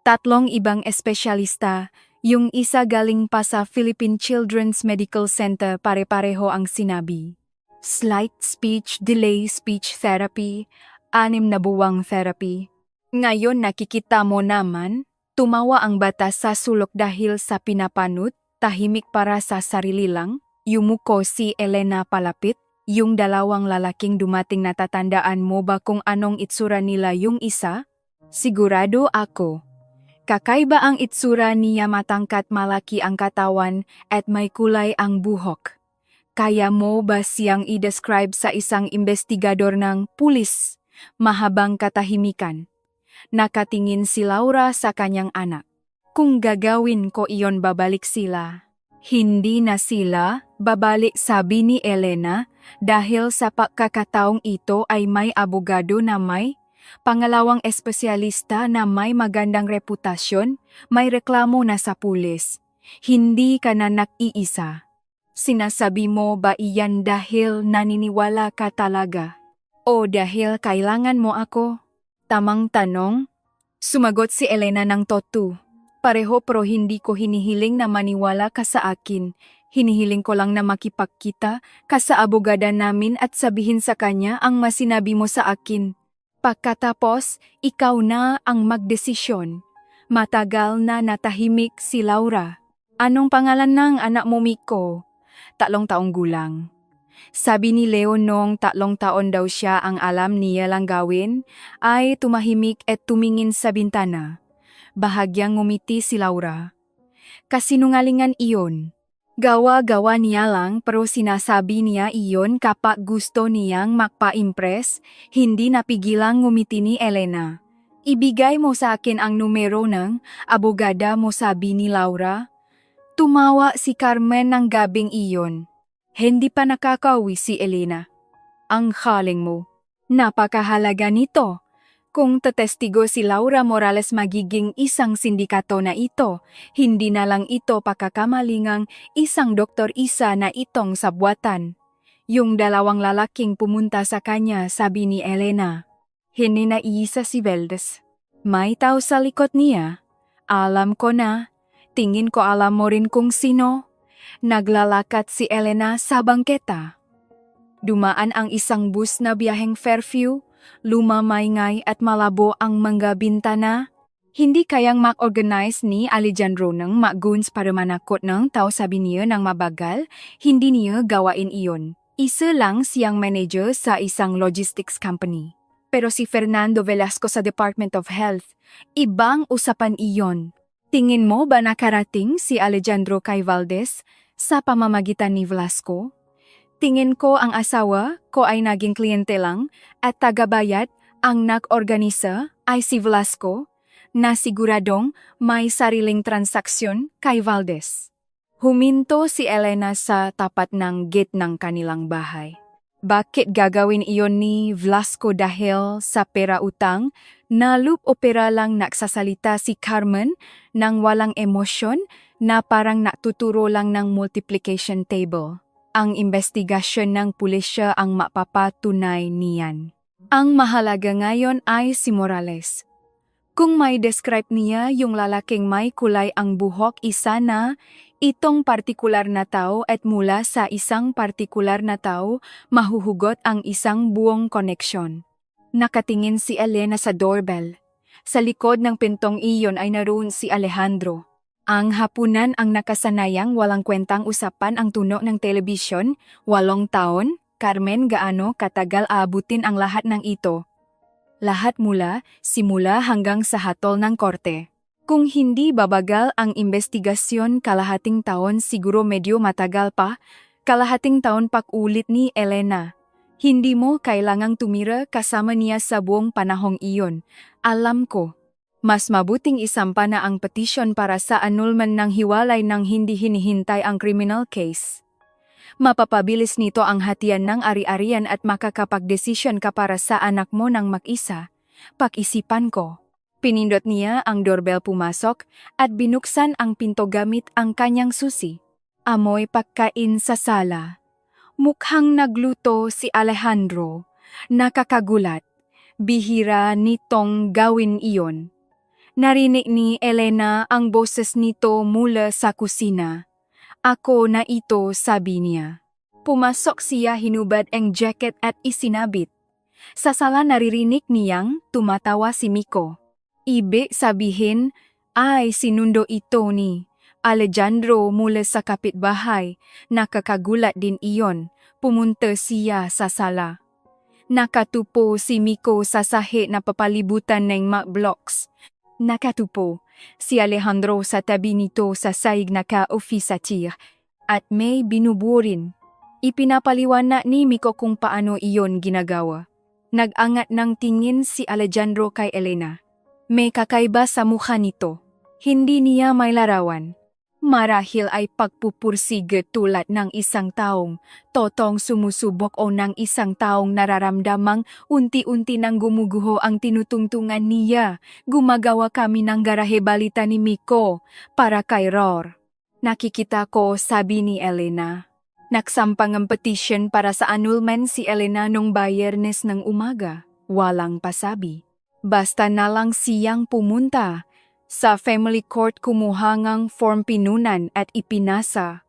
3 ibang espesyalista, yung isa galing pa sa Philippine Children's Medical Center, pare-pareho ang sinabi. Slight speech delay speech therapy, 6 na buwang therapy. Ngayon nakikita mo naman. Tumawa ang bata sa sulok dahil sa pinapanot, tahimik para sa sarili lang. Yumuko si Elena palapit. Yung 2 lalaking dumating, natatandaan mo ba kung anong itsura nila? Yung isa? Sigurado ako. Kakaiba ang itsura niya, matangkat, malaki ang katawan, at may kulay ang buhok. Kaya mo ba siyang i-describe sa isang investigador ng pulis? Mahabang katahimikan. Nakatingin si Laura sa kanyang anak. Kung gagawin ko iyon, babalik sila. Hindi na sila babalik, sabi ni Elena, dahil sa pagkakataong ito ay may abogado na may pangalawang espesyalista na may magandang reputasyon, may reklamo na sa pulis. Hindi ka na nag-iisa. Sinasabi mo ba iyan dahil naniniwala ka talaga? O dahil kailangan mo ako? Tamang tanong? Sumagot si Elena ng totu. Pareho, pero hindi ko hinihiling na maniwala ka sa akin. Hinihiling ko lang na makipagkita ka sa abogada namin at sabihin sa kanya ang masinabi mo sa akin. Pagkatapos, ikaw na ang magdesisyon. Matagal na natahimik si Laura. Anong pangalan ng anak mo, Miko? 3 taong gulang. Sabi ni Leo nung 3 taon daw siya ang alam niya lang gawin, ay tumahimik at tumingin sa bintana. Bahagyang ngumiti si Laura. Kasinungalingan iyon. Gawa-gawa niya lang, pero sinasabi niya iyon kapag gusto niyang magpa-impress. Hindi napigilang ngumiti ni Elena. Ibigay mo sa akin ang numero ng abogada mo, sabi ni Laura. Tumawa si Carmen ng gabing iyon. Hindi pa nakakauwi si Elena. Ang haling mo. Napakahalaga nito. Kung tatestigo si Laura Morales, magiging isang sindikato na ito. Hindi na lang ito pakakamalingang isang doktor, isa na itong sabwatan. Yung 2 lalaking pumunta sa kanya, sabi ni Elena. Hindi na iisa si Valdez. May tao sa likod niya. Alam ko na. Tingin ko alam mo rin kung sino. Naglalakad si Elena sa bangketa. Dumaan ang isang bus na biyaheng Fairview. Lumamaingay at malabo ang mga bintana. Hindi kayang mag-organize ni Alejandro ng mag-guns para manakot ng tao, sabi niya ng mabagal. Hindi niya gawain iyon. Isa lang siyang manager sa isang logistics company. Pero si Fernando Velasco sa Department of Health, ibang usapan iyon. Tingin mo ba nakarating si Alejandro kay Valdez sa pamamagitan ni Velasco? Tingin ko ang asawa ko ay naging kliyente lang at tagabayad. Ang nag-organisa ay si Velasco, na siguradong may sariling transaksyon kay Valdez. Huminto si Elena sa tapat ng gate ng kanilang bahay. Bakit gagawin iyon ni Velasco dahil sa pera utang? Na loop opera lang nagsasalita si Carmen nang walang emosyon na parang natuturo lang ng multiplication table. Ang investigasyon ng pulisya ang mapapatunay niyan. Ang mahalaga ngayon ay si Morales. Kung may describe niya yung lalaking may kulay ang buhok, isa na itong partikular na tao at mula sa isang partikular na tao, mahuhugot ang isang buong koneksyon. Nakatingin si Elena sa doorbell. Sa likod ng pintong iyon ay naroon si Alejandro. Ang hapunan ang nakasanayang walang kwentang usapan ang tunog ng telebisyon, 8 taon. Carmen, gaano katagal aabutin ang lahat ng ito? Lahat simula hanggang sa hatol ng korte. Kung hindi babagal ang investigasyon, kalahating taon, siguro medyo matagal pa, kalahating taon pag-ulit ni Elena. Hindi mo kailangang tumira kasama niya sa buong panahong iyon. Alam ko. Mas mabuting isampa na ang petisyon para sa annulment ng hiwalay nang hindi hinihintay ang criminal case. Mapapabilis nito ang hatian ng ari-arian at makakapagdesisyon ka para sa anak mo ng mag-isa. Pag-isipan ko. Pinindot niya ang doorbell, pumasok at binuksan ang pinto gamit ang kanyang susi. Amoy pagkain sa sala. Mukhang nagluto si Alejandro. Nakakagulat. Bihira nitong gawin iyon. Narinig ni Elena ang boses nito mula sa kusina. Ako na ito, sabi niya. Pumasok siya, hinubad ang jacket at isinabit. Sa sala naririnig niyang tumatawa si Miko. Ibig sabihin ay sinundo ito ni Alejandro mula sa kapitbahay. Nakakagulat din iyon. Pumunta siya sa sala. Nakatupo si Miko sa sahi na papalibutan ng mga blocks. Nakatupo si Alejandro sa tabi nito sa saig na ka-offisatir at may binuburin. Ipinapaliwanag ni Miko kung paano iyon ginagawa. Nag-angat ng tingin si Alejandro kay Elena. May kakaiba sa mukha nito. Hindi niya may larawan. Marahil ay pagpupursige tulad ng isang taong totong sumusubok o ng isang taong nararamdamang unti-unti nang gumuguho ang tinutungtungan niya. Gumagawa kami ng garahe, balita ni Miko para kay Ror. Nakikita ko, sabi ni Elena. Nagsampang ang petition para sa annulment si Elena nung Biyernes ng umaga. Walang pasabi. Basta na lang siyang pumunta. Sa family court kumuha ng form pinunan at ipinasa.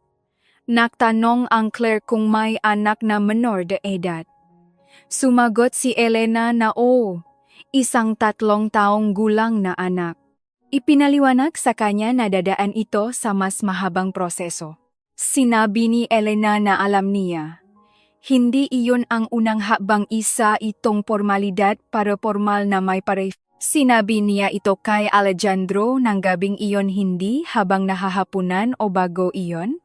Nagtanong ang clerk kung may anak na menor de edad. Sumagot si Elena na oo, isang 3 taong gulang na anak. Ipinaliwanag sa kanya na dadaan ito sa mas mahabang proseso. Sinabi ni Elena na alam niya. Hindi iyon ang unang habang, isa itong formalidad para formal na may pare. Sinabi niya ito kay Alejandro ng gabing iyon, hindi habang nahahapunan o bago iyon.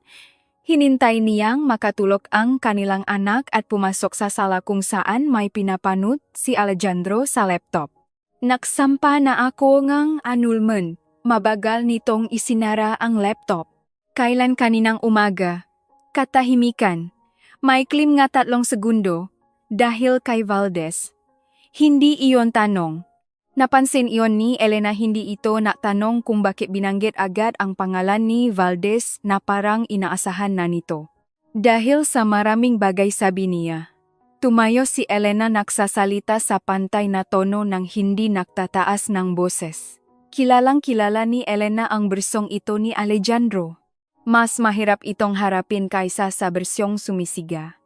Hinintay niyang makatulog ang kanilang anak at pumasok sa sala kung saan may pinapanood si Alejandro sa laptop. Nagsampa na ako ngang annulment. Mabagal nitong isinara ang laptop. Kailan kaninang umaga? Katahimikan. May claim nga 3 segundo dahil kay Valdez. Hindi iyon tanong. Napansin iyon ni Elena, hindi ito natanong kung bakit binanggit agad ang pangalan ni Valdez na parang inaasahan na nito. Dahil sa maraming bagay, sabi niya. Tumayo si Elena, nagsasalita sa pantay na tono ng hindi nagtataas ng boses. Kilalang kilala ni Elena ang bersong ito ni Alejandro. Mas mahirap itong harapin kaysa sa bersyong sumisiga.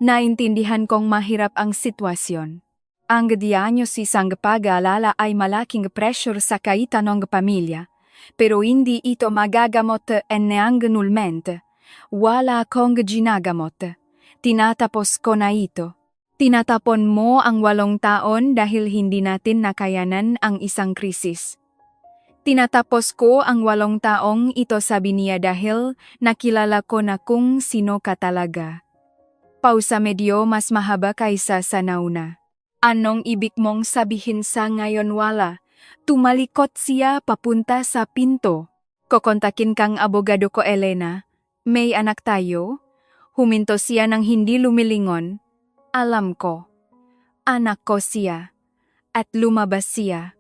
Naintindihan kong mahirap ang sitwasyon. Ang dianyo si isang pag-aalala ay malaking pressure sa kaitan ng pamilya, pero hindi ito magagamot ng annulment. Wala akong ginagamot. Tinatapos ko na ito. Tinatapon mo ang 8 taon dahil hindi natin nakayanan ang isang krisis. Tinatapos ko ang 8 taong ito, sabi niya, dahil nakilala ko na kung sino ka talaga. Pausa medyo mas mahaba kaysa sa nauna. Anong ibig mong sabihin sa ngayon? Wala. Tumalikot siya papunta sa pinto. Kokontakin kang abogado ko, Elena. May anak tayo? Huminto siya ng hindi lumilingon. Alam ko. Anak ko siya. At lumabas siya.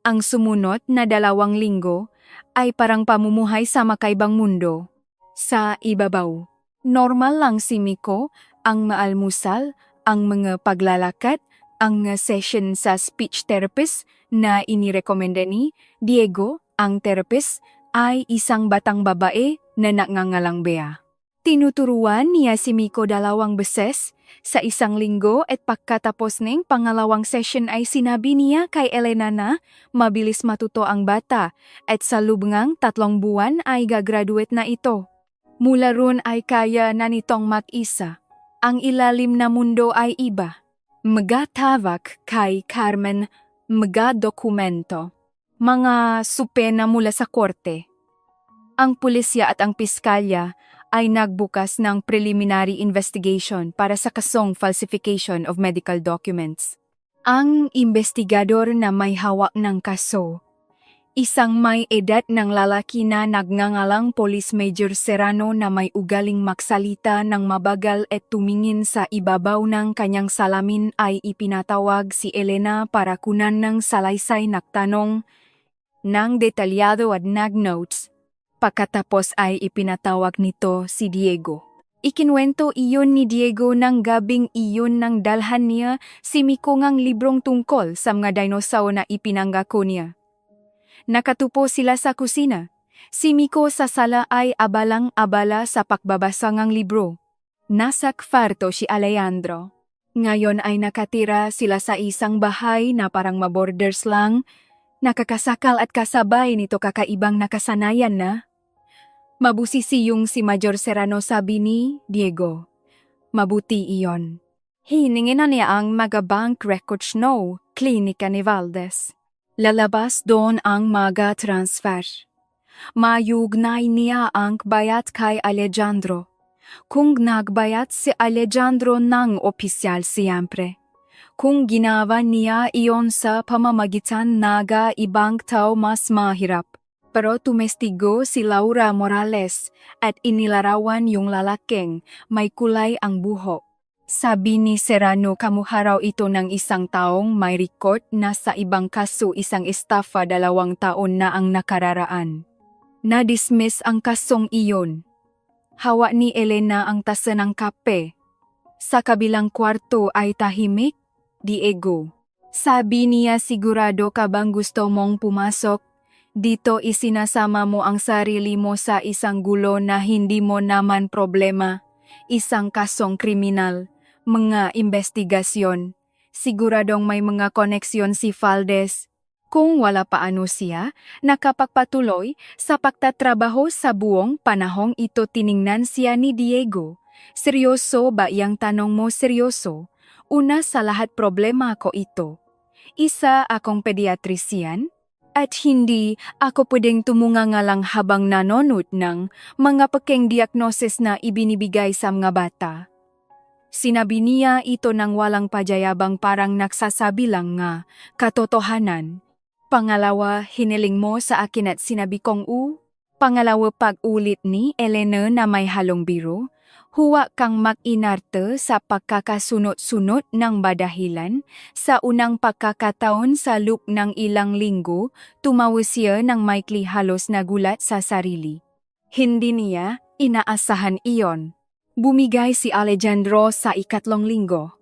Ang sumunod na 2 linggo ay parang pamumuhay sa makaibang mundo. Sa ibabaw, normal lang si Miko, ang maalmusal, ang mga paglalakad, ang mga session sa speech therapist na inirekomenda ni Diego, ang therapist, ay isang batang babae na nagngangalang Bea. Tinuturuan niya si Miko 2 beses sa 1 linggo at pagkatapos ng pangalawang session ay sinabi niya kay Elena na mabilis matuto ang bata at sa lubngang 3 buwan ay gagraduate na ito. Mula ron ay kaya na nitong mag-isa. Ang ilalim na mundo ay iba. Magatawag kay Carmen, dokumento. Mga supena mula sa korte. Ang pulisya at ang piskalya ay nagbukas ng preliminary investigation para sa kasong falsification of medical documents. Ang investigador na may hawak ng kaso, isang may edad ng lalaki na nagngangalang Police Major Serrano na may ugaling magsalita ng mabagal at tumingin sa ibabaw ng kanyang salamin ay ipinatawag si Elena para kunan ng salaysay nagtanong ng detalyado at nag-notes. Pagkatapos ay ipinatawag nito si Diego. Ikinwento iyon ni Diego ng gabing iyon nang dalhan niya si Miko ngang librong tungkol sa mga dinosaur na ipinanggako niya. Nakatupo sila sa kusina. Si Miko sa sala ay abalang-abala sa pagbabasa ngang libro. Nasa kwarto si Alejandro. Ngayon ay nakatira sila sa isang bahay na parang maborders lang. Nakakasakal at kasabay nito kakaibang nakasanayan na. Mabusisi yung si Major Serrano, sabi ni Diego. Mabuti iyon. Hiningin na niya ang mga bank records no, klinika ni Valdez. Lalabas doon ang mga transfer. Mayugnay niya ang bayat kay Alejandro. Kung nagbayat si Alejandro ng opisyal siyempre. Kung ginawa niya iyon sa pamamagitan naga ibang tao mas mahirap. Pero tumestigo si Laura Morales at inilarawan yung lalaking may kulay ang buhok. Sabi ni Serrano kamuha raw ito ng isang taong may record na sa ibang kaso isang estafa 2 taon na ang nakararaan. Na-dismiss ang kasong iyon. Hawa ni Elena ang tasa ng kape. Sa kabilang kwarto ay tahimik, Diego. Sabi niya sigurado ka bang gusto mong pumasok? Dito isinasama mo ang sarili mo sa isang gulo na hindi mo naman problema. Isang kasong kriminal, mga investigasyon. Siguradong may mga koneksyon si Valdez. Kung wala pa ano siya, nakapagpatuloy sa pagtatrabaho sa buong panahong ito tiningnan siya ni Diego. Seryoso ba iyang tanong mo seryoso? Una sa lahat problema ko ito. Isa akong pediatrician at hindi ako pwedeng tumungangalang habang nanonood ng mga pekeng diagnosis na ibinibigay sa mga bata. Sinabi niya ito ng walang pajayabang parang nagsasabi lang nga katotohanan. Pangalawa, hiniling mo sa akin at sinabi kong Pangalawa, pag-ulit ni Elena na may halong biro. Huwag kang mag-inarte sa pagkakasunod-sunod ng badahilan. Sa unang pagkakataon sa loob ng ilang linggo, tumawa siya ng maikli halos nagulat sa sarili. Hindi niya inaasahan iyon. Bumigay si Alejandro sa 3 linggo.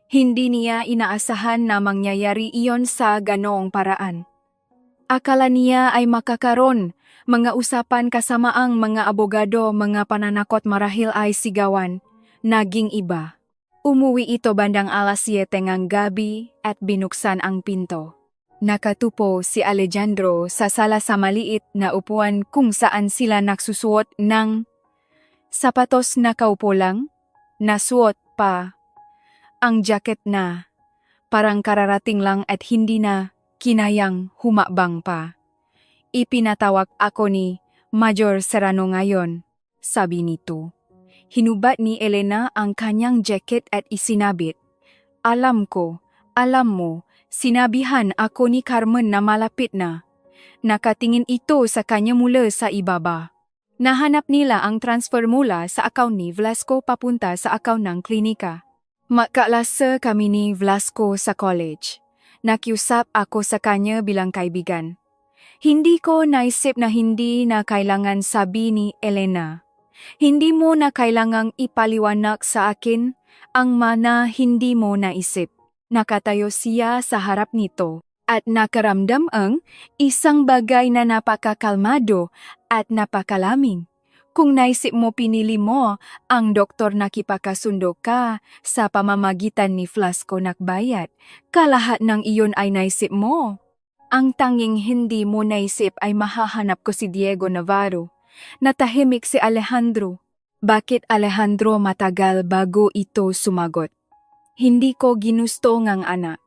Hindi niya inaasahan na mangyayari iyon sa ganoong paraan. Akala niya ay makakaroon mga usapan kasama ang mga abogado, mga pananakot marahil ay sigawan. Naging iba. Umuwi ito bandang alas 7 ng gabi at binuksan ang pinto. Nakatupo si Alejandro sa sala sa maliit na upuan kung saan sila nagsusuot ng sapatos na kaupo lang, nasuot pa ang jacket na parang kararating lang at hindi na kinayang humabang pa. Ipinatawag ako ni Major Serrano ngayon, sabi nito. Hinubat ni Elena ang kanyang jacket at isinabit. Alam mo, sinabihan ako ni Carmen na malapit na. Nakatingin ito sa kanya mula sa ibaba. Nahanap nila ang transfer mula sa account ni Velasco papunta sa account ng klinika. Magkalasa kami ni Velasco sa college. Nakiusap ako sa kanya bilang kaibigan. Hindi ko naisip na hindi na kailangan sabi ni Elena. Hindi mo na kailangang ipaliwanag sa akin ang mana hindi mo naisip. Nakatayo siya sa harap nito at nakaramdam ang isang bagay na napakakalmado at napakalaming. Kung naisip mo pinili mo ang doktor na kipakasundo ka sa pamamagitan ni Velasco Nakbayat, kalahat ng iyon ay naisip mo. Ang tanging hindi mo naisip ay mahahanap ko si Diego Navarro. Natahimik si Alejandro. Bakit Alejandro matagal bago ito sumagot? Hindi ko ginusto ngang anak.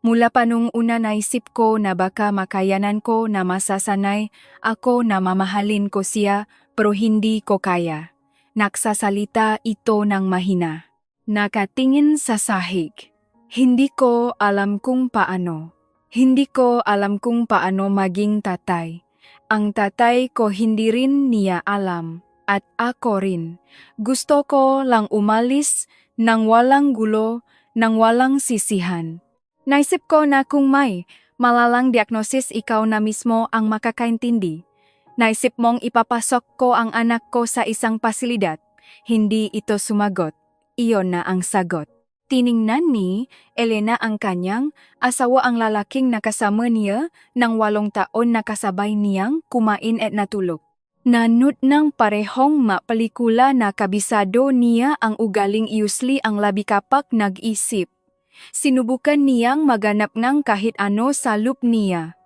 Mula pa nung una naisip ko na baka makayanan ko na masasanay ako na mamahalin ko siya pero hindi ko kaya. Nagsasalita ito ng mahina. Nakatingin sa sahig. Hindi ko alam kung paano. Hindi ko alam kung paano maging tatay. Ang tatay ko hindi rin niya alam. At ako rin. Gusto ko lang umalis nang walang gulo, nang walang sisihan. Naisip ko na kung may malalang diagnosis ikaw na mismo ang makakaintindi. Naisip mong ipapasok ko ang anak ko sa isang pasilidad. Hindi ito sumagot. Iyon na ang sagot. Tiningnan ni Elena ang kanyang asawa ang lalaking nakasama niya ng 8 taon na kasabay niyang kumain at natulog. Nanut ng parehong mapelikula na kabisado niya ang ugaling iusli ang labi kapag nag-isip. Sinubukan niyang maganap ng kahit ano sa loop niya.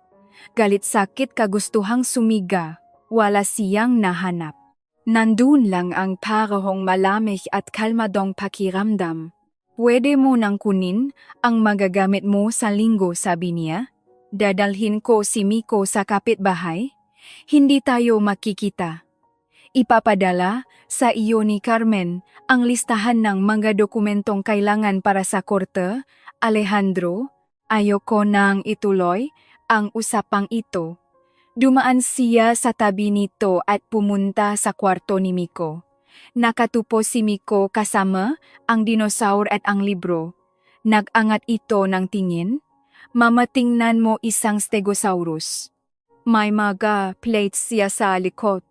Galit sakit kagustuhang sumiga, wala siyang nahanap. Nandun lang ang parehong malamig at kalmadong pakiramdam. Pwede mo nang kunin ang magagamit mo sa linggo, sabi niya. Dadalhin ko si Miko sa kapitbahay. Hindi tayo makikita. Ipapadala sa iyo ni Carmen ang listahan ng mga dokumentong kailangan para sa korte. Alejandro, ayoko nang ituloy ang usapang ito. Dumaan siya sa tabi nito at pumunta sa kwarto ni Miko. Nakatupo si Miko kasama ang dinosaur at ang libro. Nag-angat ito ng tingin. Mamatingnan mo isang stegosaurus. May mga plates siya sa likod.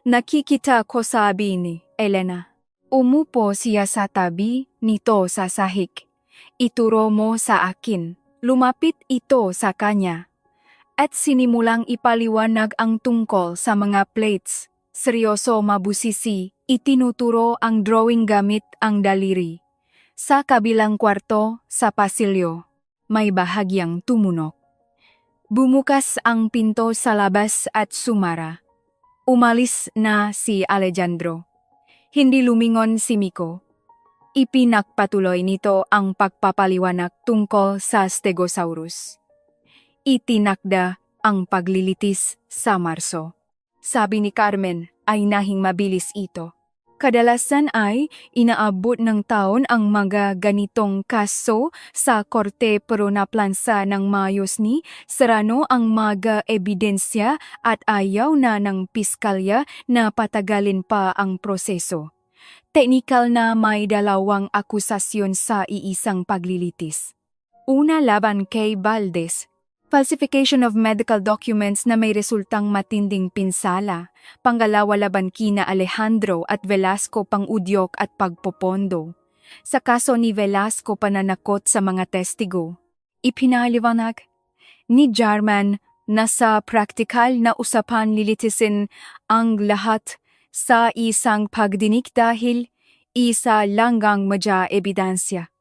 Nakikita ko, sabi ni Elena. Umupo siya sa tabi nito sa sahig. Ituro mo sa akin. Lumapit ito sa kanya. At sinimulang ipaliwanag ang tungkol sa mga plates. Seryoso mabusisi, itinuturo ang drawing gamit ang daliri. Sa kabilang kwarto, sa pasilyo, may bahagyang tumunok. Bumukas ang pinto sa labas at sumara. Umalis na si Alejandro. Hindi lumingon si Miko. Ipinagpatuloy nito ang pagpapaliwanag tungkol sa Stegosaurus. Itinakda ang paglilitis sa Marso. Sabi ni Carmen ay nahing mabilis ito. Kadalasan ay inaabot ng taon ang mga ganitong kaso sa korte pero naplansa ng maayos ni Serrano ang mga ebidensya at ayaw na ng piskalya na patagalin pa ang proseso. Teknikal na may 2 akusasyon sa iisang paglilitis. Una laban kay Valdez. Falsification of medical documents na may resultang matinding pinsala. Pangalawa laban kina Alejandro at Velasco pang-udyok at pagpopondo. Sa kaso ni Velasco pananakot sa mga testigo. Ipinaliwanag ni Jarman na sa praktikal na usapan lilitisin ang lahat sa isang pagdinig dahil isa langgang madya ebidensya.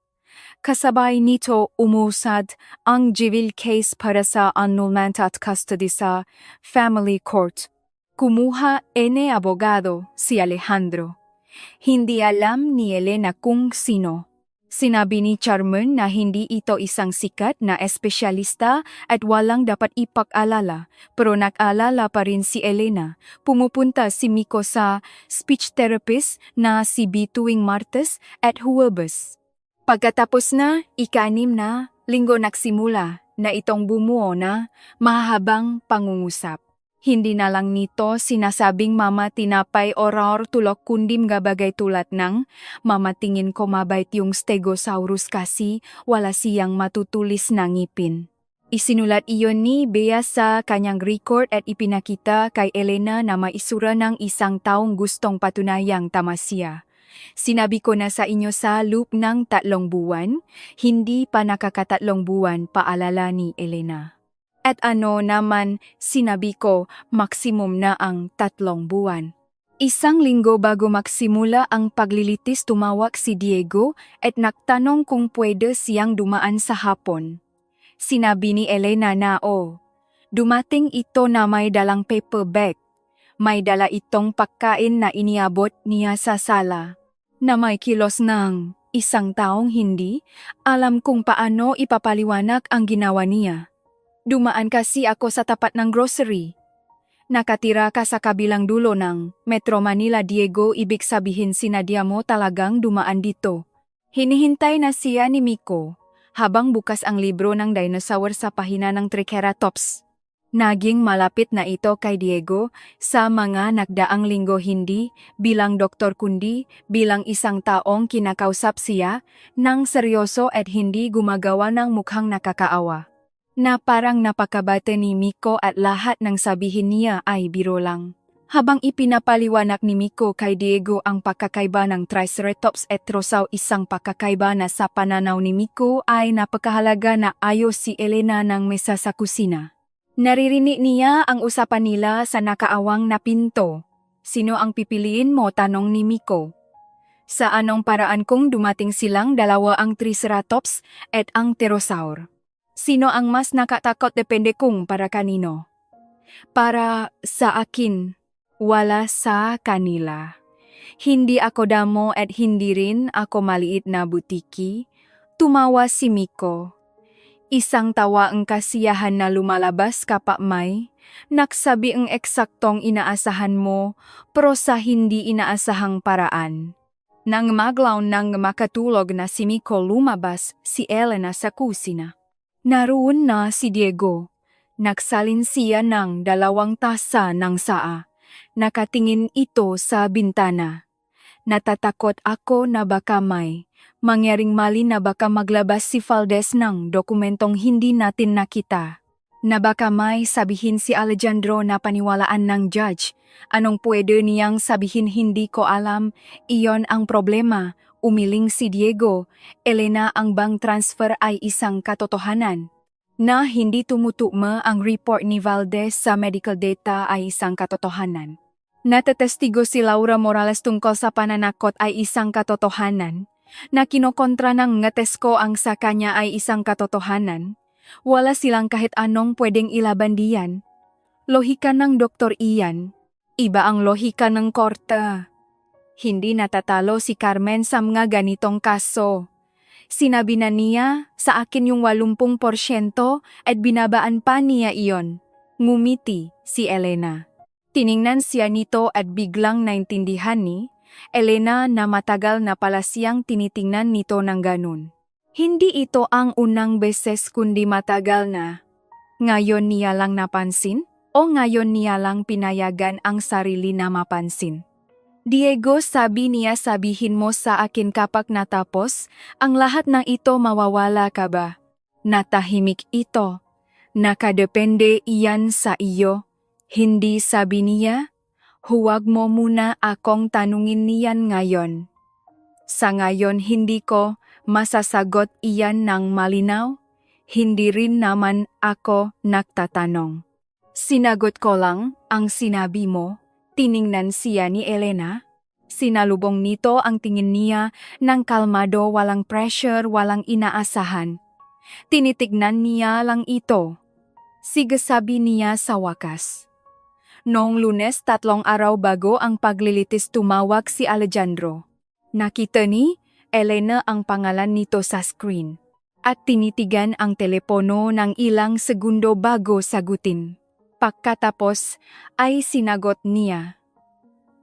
Kasabay nito umusad ang civil case para sa annulment at custody sa family court. Kumuha abogado si Alejandro. Hindi alam ni Elena kung sino. Sinabi ni Charmen na hindi ito isang sikat na espesyalista at walang dapat ipag-alala, pero nag-alala pa rin si Elena. Pumupunta si Miko sa speech therapist na si B tuwing Martes at Huwebes. Pagkatapos na, 6 na linggo nagsimula na itong bumuo na mahabang pangungusap. Hindi na lang nito sinasabing mama tinapay orar tulok kundim nga bagay tulad ng mama tingin ko mabait yung stegosaurus kasi wala siyang matutulis na ngipin. Isinulat iyon ni Bea sa kanyang record at ipinakita kay Elena na maisura ng isang taong gustong patunayang tama siya. Sinabi ko na sa inyo sa loop ng 3 buwan, hindi pa nakakatatlong buwan, paalala ni Elena. At ano naman, sinabi ko, maksimum na ang 3 buwan. 1 linggo bago magsimula ang paglilitis tumawag si Diego at nagtanong kung pwede siyang dumaan sa hapon. Sinabi ni Elena na dumating ito na may dalang paper bag. May dala itong pagkain na iniabot niya sa sala. Na may kilos ng isang taong hindi alam kung paano ipapaliwanag ang ginawa niya. Dumaan kasi ako sa tapat ng grocery. Nakatira ka sa kabilang dulo ng Metro Manila, Diego, ibig sabihin sinadya mo talagang dumaan dito. Hinihintay na siya ni Miko habang bukas ang libro ng dinosaur sa pahina ng Triceratops. Naging malapit na ito kay Diego sa mga nagdaang linggo hindi bilang doktor kundi bilang isang taong kinakausap siya ng seryoso at hindi gumagawa ng mukhang nakakaawa. Na parang napakabata ni Miko at lahat ng sabihin niya ay biro lang. Habang ipinapaliwanag ni Miko kay Diego ang pagkakaiba ng Triceratops at Trosaw, isang pagkakaiba na sa pananaw ni Miko ay napakahalaga na ayos si Elena ng mesa sa kusina. Naririnig niya ang usapan nila sa nakaawang na pinto. Sino ang pipiliin mo? Tanong ni Miko. Sa anong paraan kung dumating silang dalawa ang Triceratops at ang Pterosaur? Sino ang mas nakatakot depende kung para kanino? Para sa akin, wala sa kanila. Hindi ako damo at hindi rin ako maliit na butiki. Tumawa si Miko. Isang tawa ang kasiyahan na lumalabas kapag may nagsabi ang eksaktong inaasahan mo pero sa hindi inaasahang paraan. Nang maglaw ng makatulog na si Miko, lumabas si Elena sa kusina. Naroon na si Diego. Nagsalin siya ng 2 tasa ng saa. Nakatingin ito sa bintana. Natatakot ako na baka may mangyaring mali, na baka maglabas si Valdez ng dokumentong hindi natin nakita. Na baka may sabihin si Alejandro na paniwalaan ng judge. Anong pwede niyang sabihin? Hindi ko alam. Iyon ang problema. Umiling si Diego. Elena, ang bank transfer ay isang katotohanan. Na hindi tumutugma ang report ni Valdez sa medical data ay isang katotohanan. Natatestigo si Laura Morales tungkol sa pananakot ay isang katotohanan. Na kinokontra ng Ngatesco ang sa kanya ay isang katotohanan. Wala silang kahit anong pwedeng ilaban diyan. Lohika ng Dr. Ian. Iba ang lohika ng korte. Hindi natatalo si Carmen sa mga ganitong kaso. Sinabi na niya sa akin yung 80% at binabaan pa niya iyon. Ngumiti si Elena. Tiningnan siya nito at biglang naintindihan ni Elena na matagal na pala siyang tinitingnan nito ng ganun. Hindi ito ang unang beses kundi matagal na. Ngayon niya lang napansin o ngayon niya lang pinayagan ang sarili na mapansin. Diego, sabi niya, sabihin mo sa akin kapag natapos ang lahat ng ito, mawawala ka ba? Natahimik ito. Nakadepende iyan sa iyo. Hindi, sabi niya. Huwag mo muna akong tanungin niyan ngayon. Sa ngayon hindi ko masasagot iyan ng malinaw. Hindi rin naman ako nagtatanong. Sinagot ko lang ang sinabi mo. Tiningnan siya ni Elena. Sinalubong nito ang tingin niya ng kalmado, walang pressure, walang inaasahan. Tinitignan niya lang ito. Sige, sabi niya sa wakas. Noong Lunes, 3 araw bago ang paglilitis, tumawag si Alejandro. Nakita ni Elena ang pangalan nito sa screen at tinitigan ang telepono ng ilang segundo bago sagutin. Pagkatapos ay sinagot niya.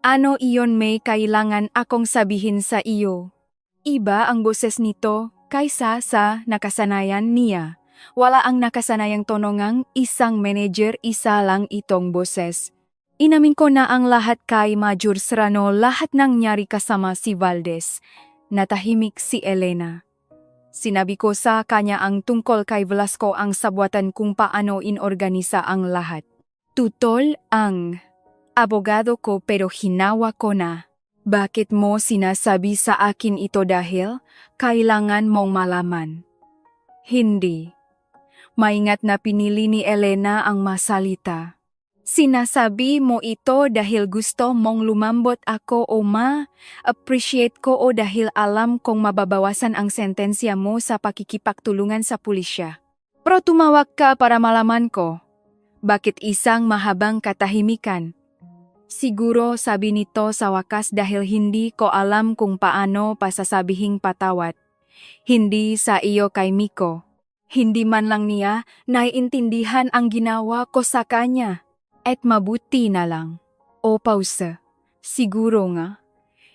Ano iyon? May kailangan akong sabihin sa iyo. Iba ang boses nito kaysa sa nakasanayan niya. Wala ang nakasanayang tono ngang isang manager, isa lang itong boses. Inamin ko na ang lahat kay Major Serrano, lahat nangyari kasama si Valdez. Natahimik si Elena. Sinabi ko sa kanya ang tungkol kay Velasco ang sabuatan kung paano inorganisa ang lahat. Tutol ang abogado ko pero hinawa ko na. Bakit mo sinasabi sa akin ito dahil kailangan mong malaman? Hindi. Maingat na pinili ni Elena ang masalita. Sinasabi mo ito dahil gusto mong lumambot ako o ma-appreciate ko o dahil alam kong mababawasan ang sentensya mo sa pakikipagtulungan sa pulisya. Pero tumawag ka para malaman ko. Bakit isang mahabang katahimikan? Siguro sabi nito sa wakas dahil hindi ko alam kung paano pasasabihing patawad. Hindi sa iyo kay Miko. Hindi man lang niya naiintindihan ang ginawa ko sa kanya. At mabuti na lang. O pause. Siguro nga.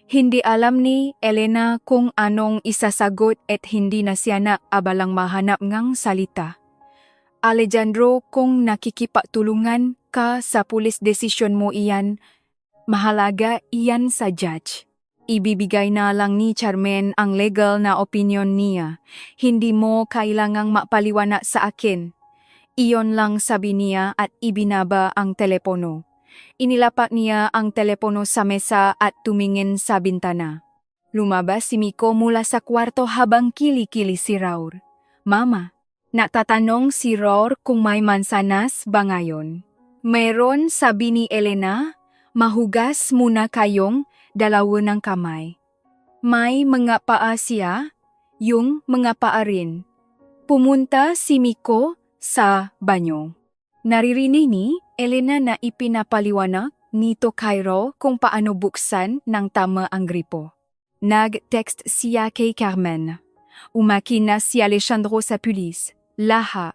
Hindi alam ni Elena kung anong isasagot at hindi na siya na abalang mahanap ngang salita. Alejandro, kung nakikipagtulungan ka sa pulis desisyon mo iyan, mahalaga iyan sa judge. Ibibigay na lang ni Charmaine ang legal na opinion niya. Hindi mo kailangang mapaliwanag sa akin. Iyon lang sabi niya at ibinaba ang telepono. Inilapat niya ang telepono sa mesa at tumingin sa bintana. Lumabas si Miko mula sa kwarto habang kili-kili si Raur. Mama, natatanong si Raur kung may mansanas ba ngayon. Meron, sabi ni Elena, mahugas muna kayong dalawa ng kamay. May mga paa siya, yung mga paa rin. Pumunta si Miko sa banyo. Naririnig ni Elena na ipinapaliwanag nito kay Raur kung paano buksan ng tama ang gripo. Nag-text siya kay Carmen. Umakina si Alejandro sa pulis. Laha.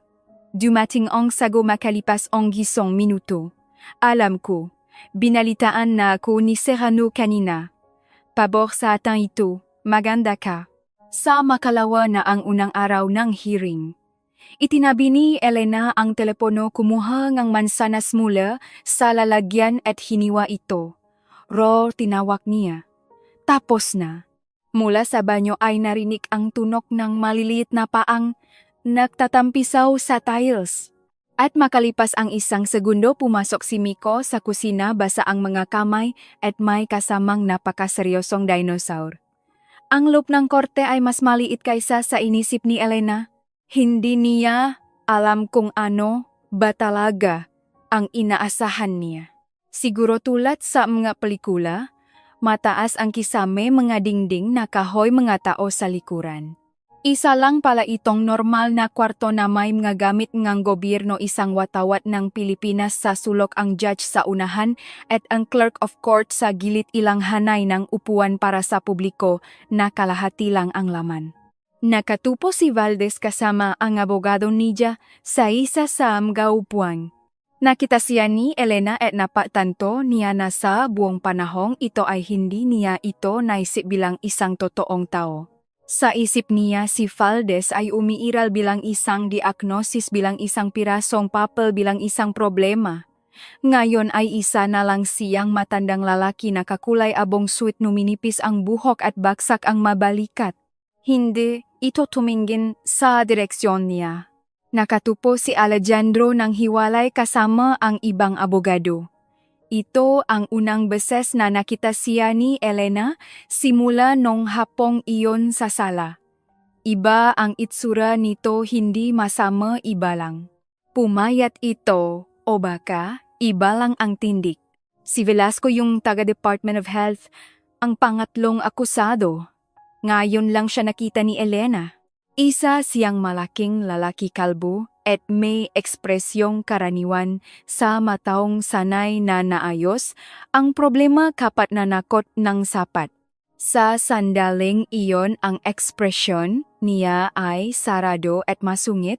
Dumating ang sago makalipas ang 10 minuto. Alam ko. Binalitaan na ako ni Serrano kanina. Pabor sa atin ito. Maganda ka. Sa makalawa na ang unang araw ng hearing. Itinabi ni Elena ang telepono, kumuha ng mansanas mula sa lalagyan at hiniwa ito. Raur, tinawag niya. Tapos na. Mula sa banyo ay narinig ang tunog ng maliliit na paang nagtatampisaw sa tiles. At makalipas ang 1 segundo pumasok si Miko sa kusina, basa ang mga kamay at may kasamang napakaseryosong dinosaur. Ang loob ng korte ay mas maliit kaysa sa inisip ni Elena. Hindi niya alam kung ano ba talaga ang inaasahan niya. Siguro tulad sa mga pelikula, mataas ang kisame, mga dingding na kahoy, mga tao sa likuran. Isa lang pala itong normal na kwarto na may mga gamit ng gobyerno, isang watawat ng Pilipinas sa sulok, ang judge sa unahan at ang clerk of court sa gilid, ilang hanay ng upuan para sa publiko na kalahati lang ang laman. Nakatupo si Valdez kasama ang abogado niya sa isa sa mga upuan. Nakita siya ni Elena at napatanto niya na sa buong panahong ito ay hindi niya ito naisip bilang isang totoong tao. Sa isip niya si Valdez ay umiiral bilang isang diagnosis, bilang isang pirasong papel, bilang isang problema. Ngayon ay isa na lang siyang matandang lalaki na kakulay abong suit, numinipis ang buhok at baksak ang mabalikat. Hindi ito tumingin sa direksyon niya. Nakatupo si Alejandro ng hiwalay kasama ang ibang abogado. Ito ang unang beses na nakita siya ni Elena simula nung hapong iyon sa sala. Iba ang itsura nito, hindi masama, iba lang. Pumayat ito, o baka iba lang ang tindig. Si Velasco, yung taga-Department of Health, ang pangatlong akusado. Ngayon lang siya nakita ni Elena. Isa siyang malaking lalaki, kalbo at may ekspresyong karaniwan sa mataong sanay na naayos ang problema kapat nanakot ng sapat. Sa sandaling iyon ang ekspresyon niya ay sarado at masungit.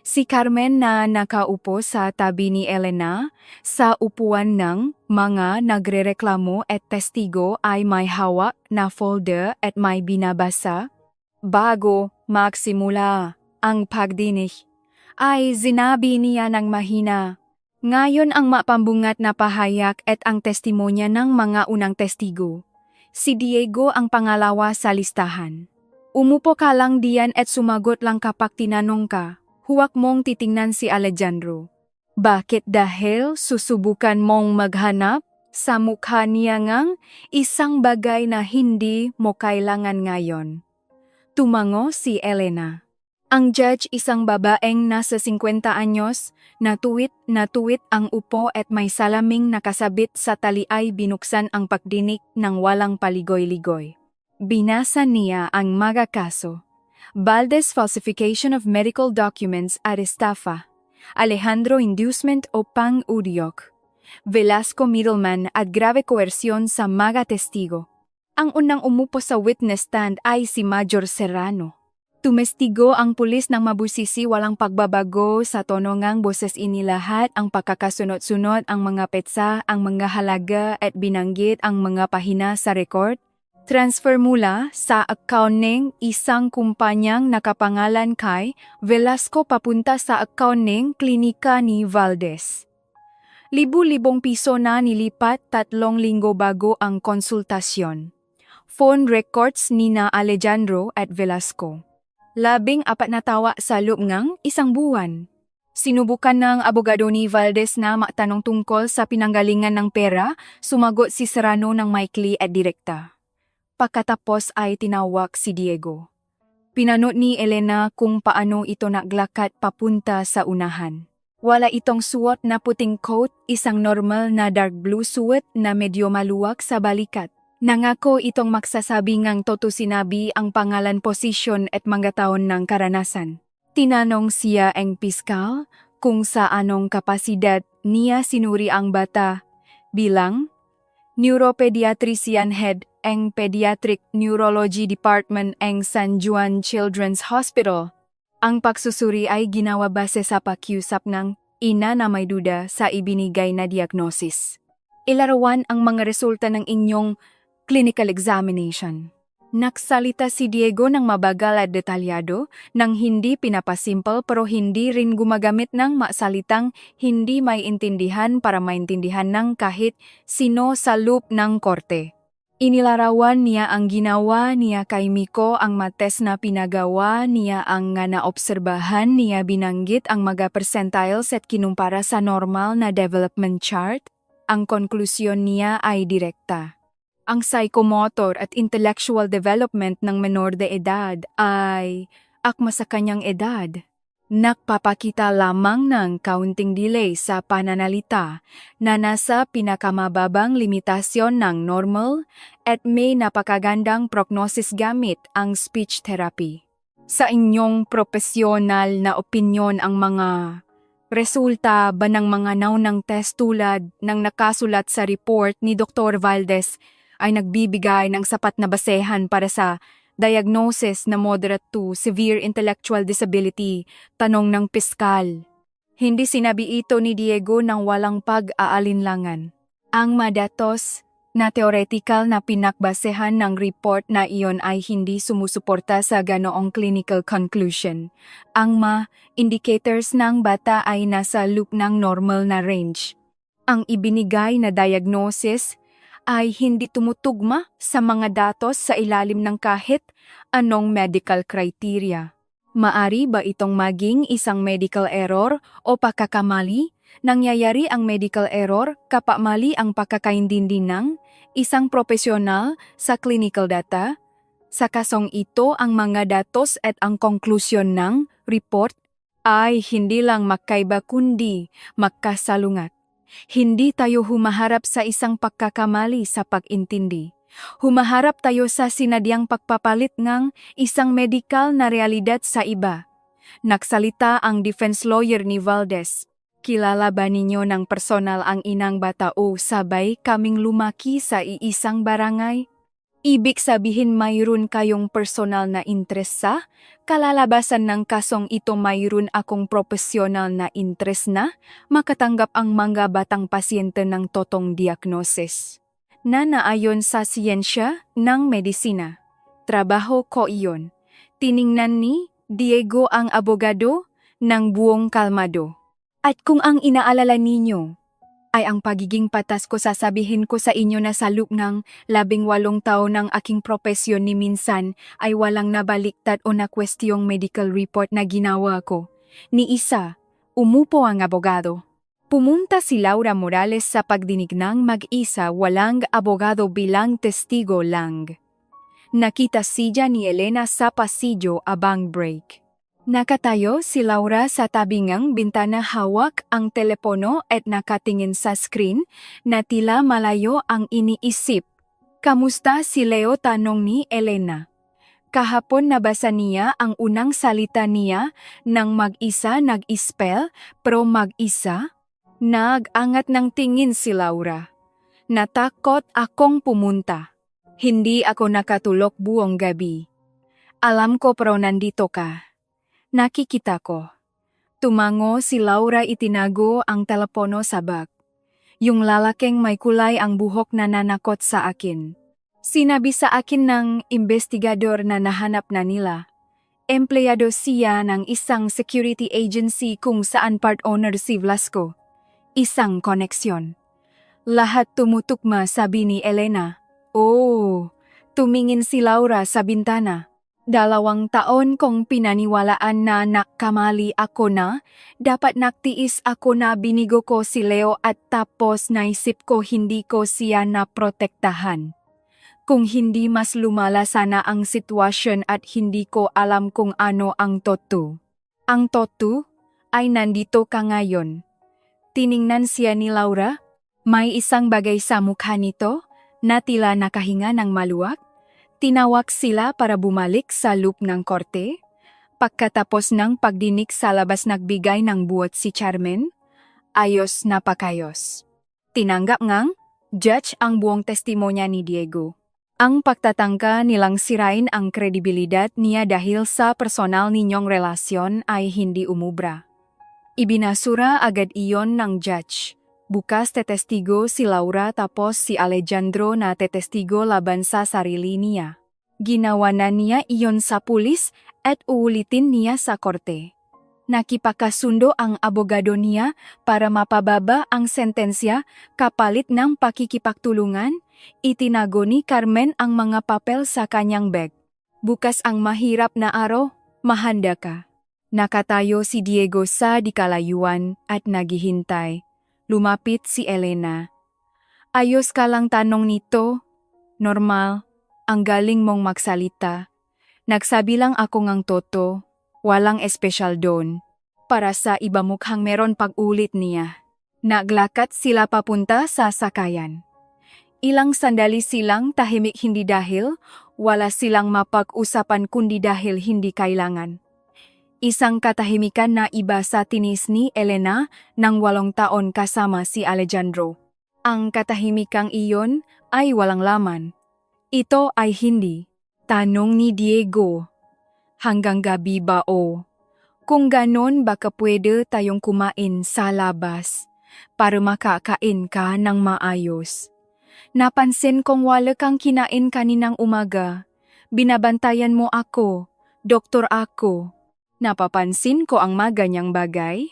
Si Carmen na nakaupo sa tabi ni Elena sa upuan ng mga nagrereklamo at testigo ay may hawak na folder at may binabasa. Bago magsimula ang pagdinig, ay sinabi niya ng mahina. Ngayon ang mapambungat na pahayag at ang testimonya ng mga unang testigo. Si Diego ang pangalawa sa listahan. Umupo ka lang diyan at sumagot lang kapag tinanong ka. Huwag mong titingnan si Alejandro. Bakit dahil susubukan mong maghanap sa mukha niya ngang isang bagay na hindi mo kailangan ngayon? Tumango si Elena. Ang judge, isang babaeng nasa 50 anyos, natuwid ang upo at may salaming nakasabit sa tali ay binuksan ang pagdinig ng walang paligoy-ligoy. Binasa niya ang mga kaso. Valdez falsification of medical documents at estafa. Alejandro inducement o pang-udyok. Velasco middleman at grave coercion sa mga testigo. Ang unang umupo sa witness stand ay si Major Serrano. Tumestigo ang pulis ng mabusisi walang pagbabago sa tono ngang boses inilahat ang pagkakasunod-sunod ang mga petsa, ang mga halaga at binanggit ang mga pahina sa record. Transfer mula sa account ng isang kumpanyang nakapangalan kay Velasco papunta sa account ng klinika ni Valdez. Libu-libong piso na nilipat 3 linggo bago ang konsultasyon. Phone records nina Alejandro at Velasco. 14 na tawa sa loob ng 1 buwan. Sinubukan ng abogado ni Valdez na matanong tungkol sa pinanggalingan ng pera, sumagot si Serrano ng maikli at direkta. Pagkatapos ay tinawag si Diego. Pinanot ni Elena kung paano ito naglakad papunta sa unahan. Wala itong suot na puting coat, isang normal na dark blue suit na medyo maluwag sa balikat. Nangako itong magsasabi ngang toto sinabi ang pangalan, posisyon at mga taon ng karanasan. Tinanong siya ang piskal kung sa anong kapasidad niya sinuri ang bata bilang neuropediatrician head ang Pediatric Neurology Department ang San Juan Children's Hospital. Ang pagsusuri ay ginawa base sa pakiusap ng ina na may duda sa ibinigay na diagnosis. Ilarawan ang mga resulta ng inyong clinical examination. Nagsalita si Diego ng mabagal at detalyado, nang hindi pinapasimple pero hindi rin gumagamit ng masalitang hindi may intindihan para maintindihan ng kahit sino sa loob ng korte. Inilarawan niya ang ginawa niya kay Miko, ang mates na pinagawa niya, ang nga naobserbahan niya, binanggit ang mga percentiles at kinumpara sa normal na development chart. Ang konklusyon niya ay direkta. Ang psychomotor at intellectual development ng menor de edad ay akma sa kanyang edad. Nagpapakita lamang ng kaunting delay sa pananalita na nasa pinakamababang limitasyon ng normal at may napakagandang prognosis gamit ang speech therapy. Sa inyong profesional na opinyon, ang mga resulta ba ng mga naunang test tulad ng nakasulat sa report ni Dr. Valdez ay nagbibigay ng sapat na basehan para sa diagnosis na moderate to severe intellectual disability? Tanong ng piskal. Hindi sinabi ito ni Diego ng walang pag-aalinlangan. Ang madatos na theoretical na pinakbasehan ng report na iyon ay hindi sumusuporta sa ganoong clinical conclusion. Ang indicators ng bata ay nasa loob ng normal na range. Ang ibinigay na diagnosis ay hindi tumutugma sa mga datos sa ilalim ng kahit anong medical criteria. Maari ba itong maging isang medical error o pagkakamali? Nangyayari ang medical error kapag mali ang pagkakaintindi ng isang profesional sa clinical data. Sa kasong ito, ang mga datos at ang konklusyon ng report ay hindi lang magkaiba kundi magkasalungat. Hindi tayo humaharap sa isang pagkakamali sa pag-intindi. Humaharap tayo sa sinadyang pagpapalit ng isang medikal na realidad sa iba. Nagsalita ang defense lawyer ni Valdez. Kilala ba ninyo ng personal ang inang bata o sabay kaming lumaki sa iisang barangay? Ibig sabihin mayroon kayong personal na interest sa kalalabasan ng kasong ito. Mayroon akong profesional na interest na makatanggap ang mga batang pasyente ng totong diagnosis na naayon sa siyensya ng medisina. Trabaho ko iyon. Tiningnan ni Diego ang abogado ng buong kalmado. At kung ang inaalala ninyo ay ang pagiging patas ko, sasabihin ko sa inyo na sa loob ng 18 taon ng aking propesyon ni minsan ay walang nabaliktad o na kwestyong medical report na ginawa ko. Ni isa, umupo ang abogado. Pumunta si Laura Morales sa pagdinig ng mag-isa, walang abogado, bilang testigo lang. Nakita siya ni Elena sa pasilyo abang break. Nakatayo si Laura sa tabingang bintana, hawak ang telepono at nakatingin sa screen na tila malayo ang iniisip. "Kamusta si Leo?" tanong ni Elena. Kahapon nabasa niya ang unang salita niya ng mag-isa, nag-spell, pero mag-isa. Nag-angat ng tingin si Laura. "Natakot akong pumunta. Hindi ako nakatulog buong gabi. Alam ko pero nandito ka. Nakikita ko." Tumango si Laura, itinago ang telepono sa bag. "Yung lalaking may kulay ang buhok na nanakot sa akin. Sinabi sa akin ng investigador na nahanap na nila. Empleyado siya ng isang security agency kung saan part owner si Velasco. Isang koneksyon." "Lahat tumutugma," sabi ni Elena. "Oh," tumingin si Laura sa bintana. 2 taon kong pinaniwalaan na nakamali ako na, dapat naktiis ako na binigo ko si Leo at tapos naisip ko hindi ko siya naprotektahan. Kung hindi mas lumala sana ang sitwasyon at hindi ko alam kung ano ang totoo. Ang totoo ay nandito ka ngayon." Tiningnan siya ni Laura. May isang bagay sa mukha nito na tila nakahinga ng maluwag. Tinawag sila para bumalik sa loop ng korte. Pagkatapos ng pagdinig sa labas, nagbigay ng buwat si Carmen. Ayos na pakayos. Tinanggap ngang judge ang buong testimonya ni Diego. Ang pagtatangka nilang sirain ang kredibilidad niya dahil sa personal ninyong relasyon ay hindi umubra. Ibinasura agad iyon ng judge. Bukas tetestigo si Laura tapos si Alejandro na tetestigo laban sa sarili niya. Ginawa na niya iyon sa pulis at uulitin niya sa korte. Nakipagkasundo ang abogado niya para mapababa ang sentensya kapalit ng pakikipagtulungan. Itinago ni Carmen ang mga papel sa kanyang bag. "Bukas ang mahirap na araw, mahanda ka." Nakatayo si Diego sa dikalayuan at naghihintay. Lumapit si Elena. "Ayos ka lang?" tanong nito. "Normal, ang galing mong magsalita. Nagsabi lang ako ngang toto, walang espesyal doon." Para sa iba mukhang meron, pag-ulit niya. Naglakad sila papunta sa sakayan. Ilang sandali silang tahimik, hindi dahil wala silang mapag-usapan kundi dahil hindi kailangan. Isang katahimikan na iba sa tinis ni Elena ng 8 taon kasama si Alejandro. Ang katahimikang iyon ay walang laman. "Ito ay hindi?" tanong ni Diego. "Hanggang gabi ba o? Kung ganon, baka pwede tayong kumain sa labas para makakain ka ng maayos. Napansin kong wala kang kinain kaninang umaga. Binabantayan mo ako, doktor ako." "Napapansin ko ang maganyang bagay."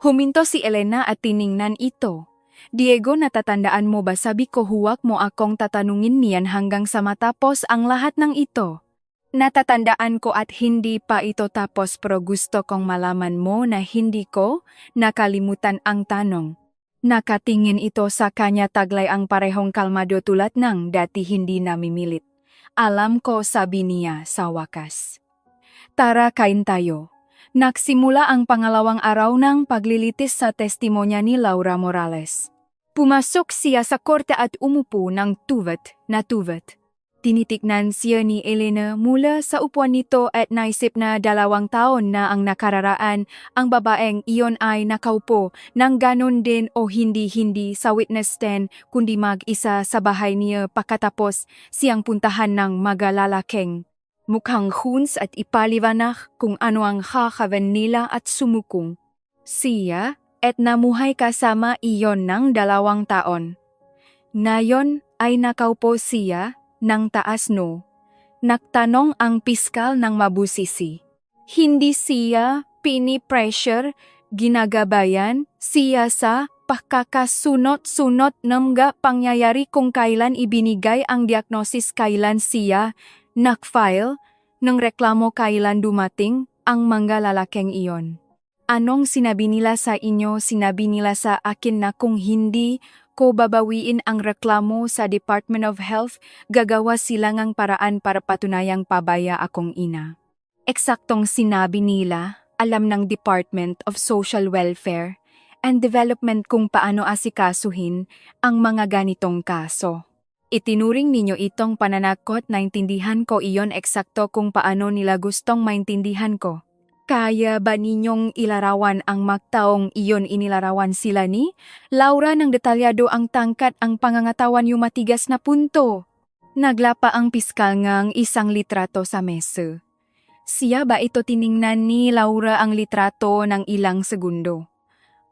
Huminto si Elena at tiningnan ito. "Diego, natatandaan mo ba sabi ko huwag mo akong tatanungin niyan hanggang sa matapos ang lahat ng ito?" "Natatandaan ko at hindi pa ito tapos, pero gusto kong malaman mo na hindi ko nakalimutan ang tanong." Nakatingin ito sa kanya, taglay ang parehong kalmado tulad ng dati, hindi namimilit. "Alam ko," sabi niya sa wakas. "Tara, kain tayo." Nagsimula ang pangalawang araw ng paglilitis sa testimonya ni Laura Morales. Pumasok siya sa korte at umupo ng tuvat na tuvat. Tinitignan siya ni Elena mula sa upuan nito at naisip na 2 taon na ang nakararaan. Ang babaeng iyon ay nakaupo ng ganon din o hindi sa witness stand kundi mag-isa sa bahay niya pagkatapos siyang puntahan ng magalalaking. Mukhang huns at ipaliwanag kung ano ang kakawan nila at sumukong. Siya at namuhay kasama iyon ng 2 taon. Ngayon ay nakaupo siya ng taas, no? Nagtanong ang piskal ng mabusisi. Hindi siya pini-pressure, ginagabayan siya sa pagkakasunot-sunot ng mga pangyayari kung kailan ibinigay ang diagnosis, kailan siya nag-file ng reklamo, kailan dumating ang mga lalaking iyon. Anong sinabi nila sa inyo? Sinabi nila sa akin na kung hindi ko babawiin ang reklamo sa Department of Health, gagawa sila ng paraan para patunayang pabaya akong ina. Eksaktong sinabi nila, alam ng Department of Social Welfare and Development kung paano asikasuhin ang mga ganitong kaso. Itinuring ninyo itong pananakot, naintindihan ko iyon eksakto kung paano nila gustong maintindihan ko. Kaya ba ninyong ilarawan ang magtaong iyon? Inilarawan sila ni Laura ng detalyado ang tangkat, ang pangangatawan, yung matigas na punto. Naglapa ang piskal ngang isang litrato sa mesa. Siya ba ito? Tiningnan ni Laura ang litrato ng ilang segundo.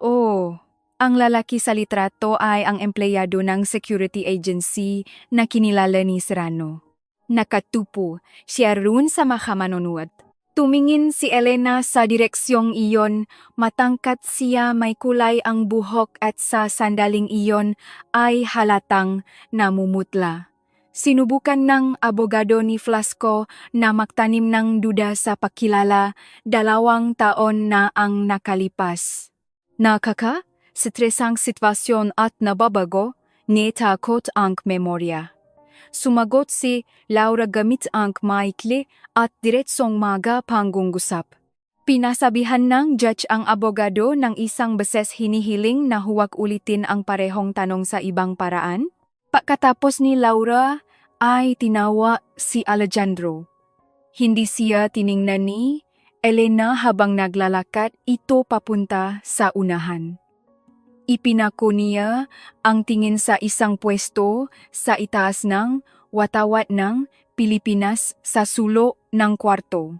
Oh, ang lalaki sa litrato ay ang empleyado ng security agency na kinilala ni Serrano. Nakatupo siya roon sa makamanunuot. Tumingin si Elena sa direksyong iyon, matangkat siya, may kulay ang buhok at sa sandaling iyon ay halatang namumutla. Sinubukan ng abogado ni Flasco na magtanim ng duda sa pakilala, 2 taon na ang nakalipas. Nakaka-stresang sitwasyon at nababago, ni takot ang memorya. Sumagot si Laura gamit ang maikli at diretsong mga panggungusap. Pinasabihan ng judge ang abogado ng isang beses, hinihiling na huwag ulitin ang parehong tanong sa ibang paraan. Pagkatapos ni Laura ay tinawa si Alejandro. Hindi siya tiningnan ni Elena habang naglalakad ito papunta sa unahan. Ipinako niya ang tingin sa isang pwesto sa itaas ng watawat ng Pilipinas sa sulo ng kwarto.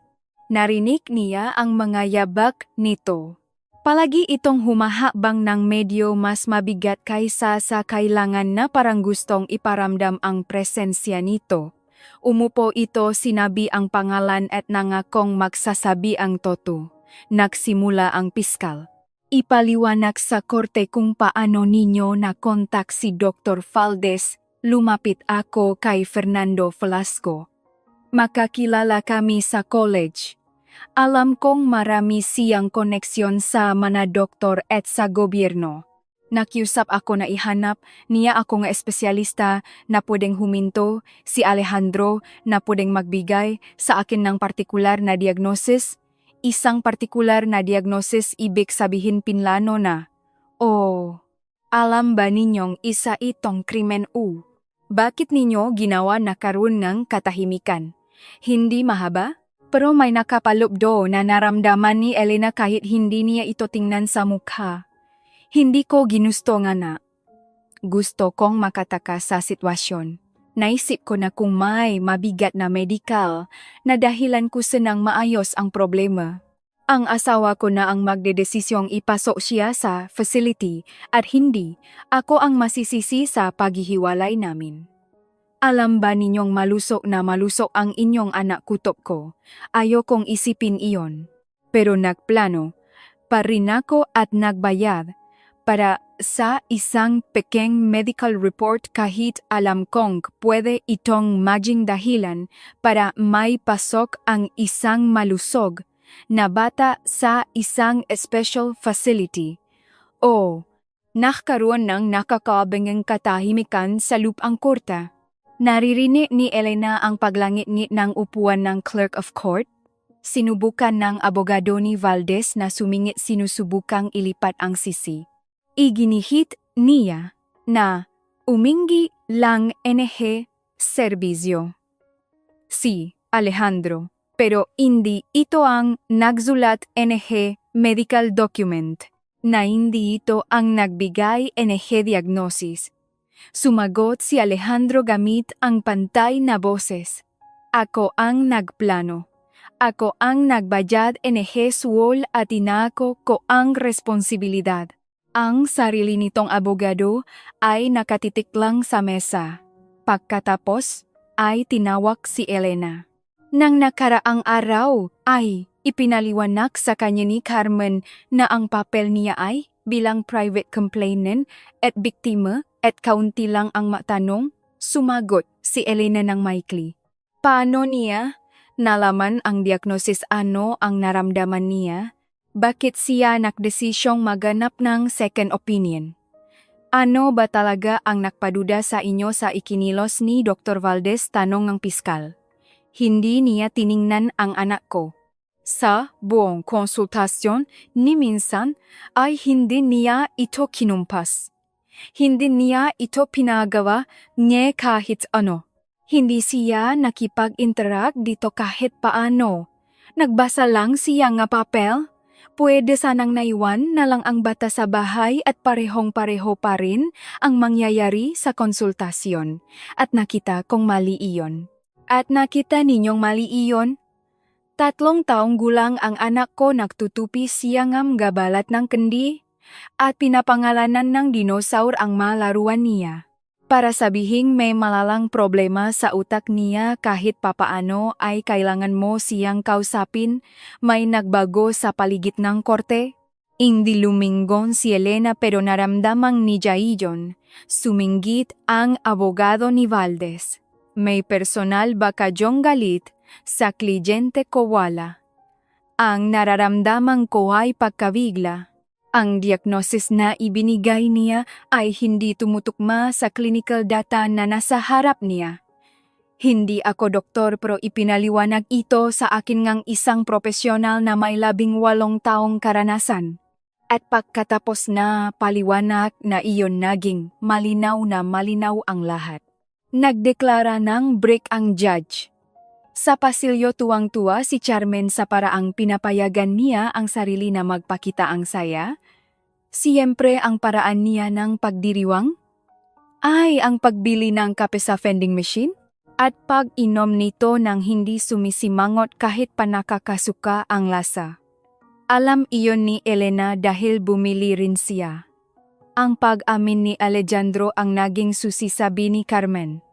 Narinig niya ang mga yabak nito. Palagi itong humahakbang ng medyo mas mabigat kaysa sa kailangan na parang gustong iparamdam ang presensya nito. Umupo ito, sinabi ang pangalan at nangakong magsasabi ang totoo. Nagsimula ang piskal. Ipaliwanag sa korte kung paano ninyo nakontak si Dr. Valdez. Lumapit ako kay Fernando Velasco. Makakilala kami sa college. Alam kong marami siyang koneksyon sa mga doktor at sa gobyerno. Nakiusap ako na ihanap niya ako nga espesyalista na pwedeng huminto, si Alejandro na pwedeng magbigay sa akin ng partikular na diagnosis. Isang partikular na diagnosis, ibig sabihin pinlano na. Oh, alam ba ninyong isa itong krimen? Bakit ninyo ginawa na karoon ng katahimikan? Hindi mahaba? Pero may nakapalubdo na naramdaman ni Elena kahit hindi niya ito tingnan sa mukha. Hindi ko ginusto nga na. Gusto kong makatakas sa sitwasyon. Naisip ko na kung may mabigat na medical na dahilan ko sanang maayos ang problema. Ang asawa ko na ang magdedesisyong ipasok siya sa facility at hindi ako ang masisisi sa paghihiwalay namin. Alam ba ninyong malusok na malusok ang inyong anak, kutob ko? Ayokong isipin iyon. Pero nagplano pa rin ako at nagbayad para sa isang pequeño medical report kahit alam kong pwede itong maging dahilan para may pasok ang isang malusog na bata sa isang special facility. Nakaroon ng nakakabangang katahimikan sa lupang korte. Naririnig ni Elena ang paglangit-ngit ng upuan ng clerk of court. Sinubukan ng abogado ni Valdez na sumingit, sinusubukang ilipat ang sisi. Iginihit niya na umingi lang NG serbisyo. Si Alejandro, pero hindi ito ang nagsulat NG medical document, na hindi ito ang nagbigay NG diagnosis. Sumagot si Alejandro gamit ang pantay na boses. Ako ang nagplano. Ako ang nagbayad NG suol at inako ko ang responsibilidad. Ang sarili nitong abogado ay nakatitik lang sa mesa. Pagkatapos ay tinawag si Elena. Nang nakaraang araw ay Ipinaliwanag sa kanya ni Carmen na ang papel niya ay bilang private complainant at biktima at kaunti lang ang matanong. Sumagot si Elena ng maikli. Paano niya nalaman ang diagnosis, ano ang naramdaman niya? Bakit siya nagdesisyong maganap ng second opinion? Ano ba talaga ang nagpaduda sa inyo sa ikinilos ni Dr. Valdez? Tanong ng piskal. Hindi niya tiningnan ang anak ko. Sa buong konsultasyon ni minsan ay hindi niya ito kinumpas. Hindi niya ito pinagawa niya kahit ano. Hindi siya nakipag-interact dito kahit paano. Nagbasa lang siya ng papel. Pwede sanang naiwan na lang ang bata sa bahay at parehong-pareho pa rin ang mangyayari sa konsultasyon. At nakita kong mali iyon. At nakita ninyong mali iyon? 3 taong gulang ang anak ko, nagtutupi siya ng gabalat ng kendi at pinapangalanan ng dinosaur ang malaruan niya. Para sabihing may malalang problema sa utak niya kahit papaano ay kailangan mo siyang kausapin, may nagbago sa paligid ng korte. Hindi lumingon si Elena pero naramdamang ni Jaijon. Suminggit ang abogado ni Valdez. May personal ba kadyong galit sa kliyente ko? Wala. Ang nararamdaman ko ay pagkabigla. Ang diagnosis na ibinigay niya ay hindi tumutukma sa clinical data na nasa harap niya. Hindi ako doktor pero ipinaliwanag ito sa akin ngang isang profesional na may 18 taong karanasan. At pagkatapos na paliwanag na iyon, naging malinaw na malinaw ang lahat. Nagdeklara ng break ang judge. Sa pasilyo tuwang-tuwa si Carmen sa paraang pinapayagan niya ang sarili na magpakita ang saya. Siyempre ang paraan niya ng pagdiriwang ay ang pagbili ng kape sa vending machine at pag-inom nito ng hindi sumisimangot kahit pa nakakasuka ang lasa. Alam iyon ni Elena dahil bumili rin siya. Ang pag-amin ni Alejandro ang naging susi, sabi ni Carmen.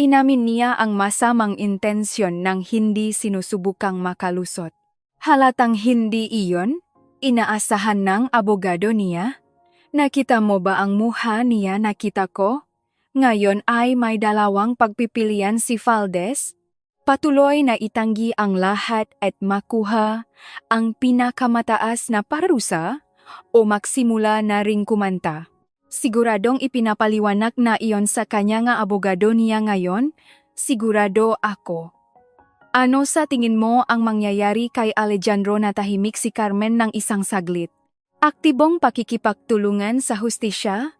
Inamin niya ang masamang intensyon ng hindi sinusubukang makalusot. Halatang hindi iyon inaasahan ng abogado niya. Nakita mo ba ang mukha niya? Nakita ko. Ngayon ay may dalawang pagpipilian si Valdez. Patuloy na itanggi ang lahat at makuha ang pinakamataas na parusa o magsimula na ring kumanta. Siguradong ipinapaliwanag na iyon sa kanya nga abogado niya ngayon. Sigurado ako. Ano sa tingin mo ang mangyayari kay Alejandro? Natahimik si Carmen ng isang saglit. Aktibong pakikipagtulungan sa hustisya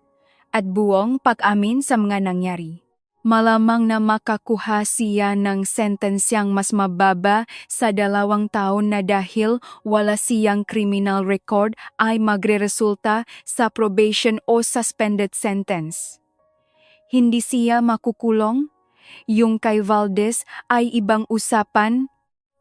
at buong pag-amin sa mga nangyari. Malamang na makakuha siya ng sentensyang mas mababa sa 2 taon na dahil wala siyang criminal record ay magreresulta sa probation o suspended sentence. Hindi siya makukulong. Yung kay Valdez ay ibang usapan.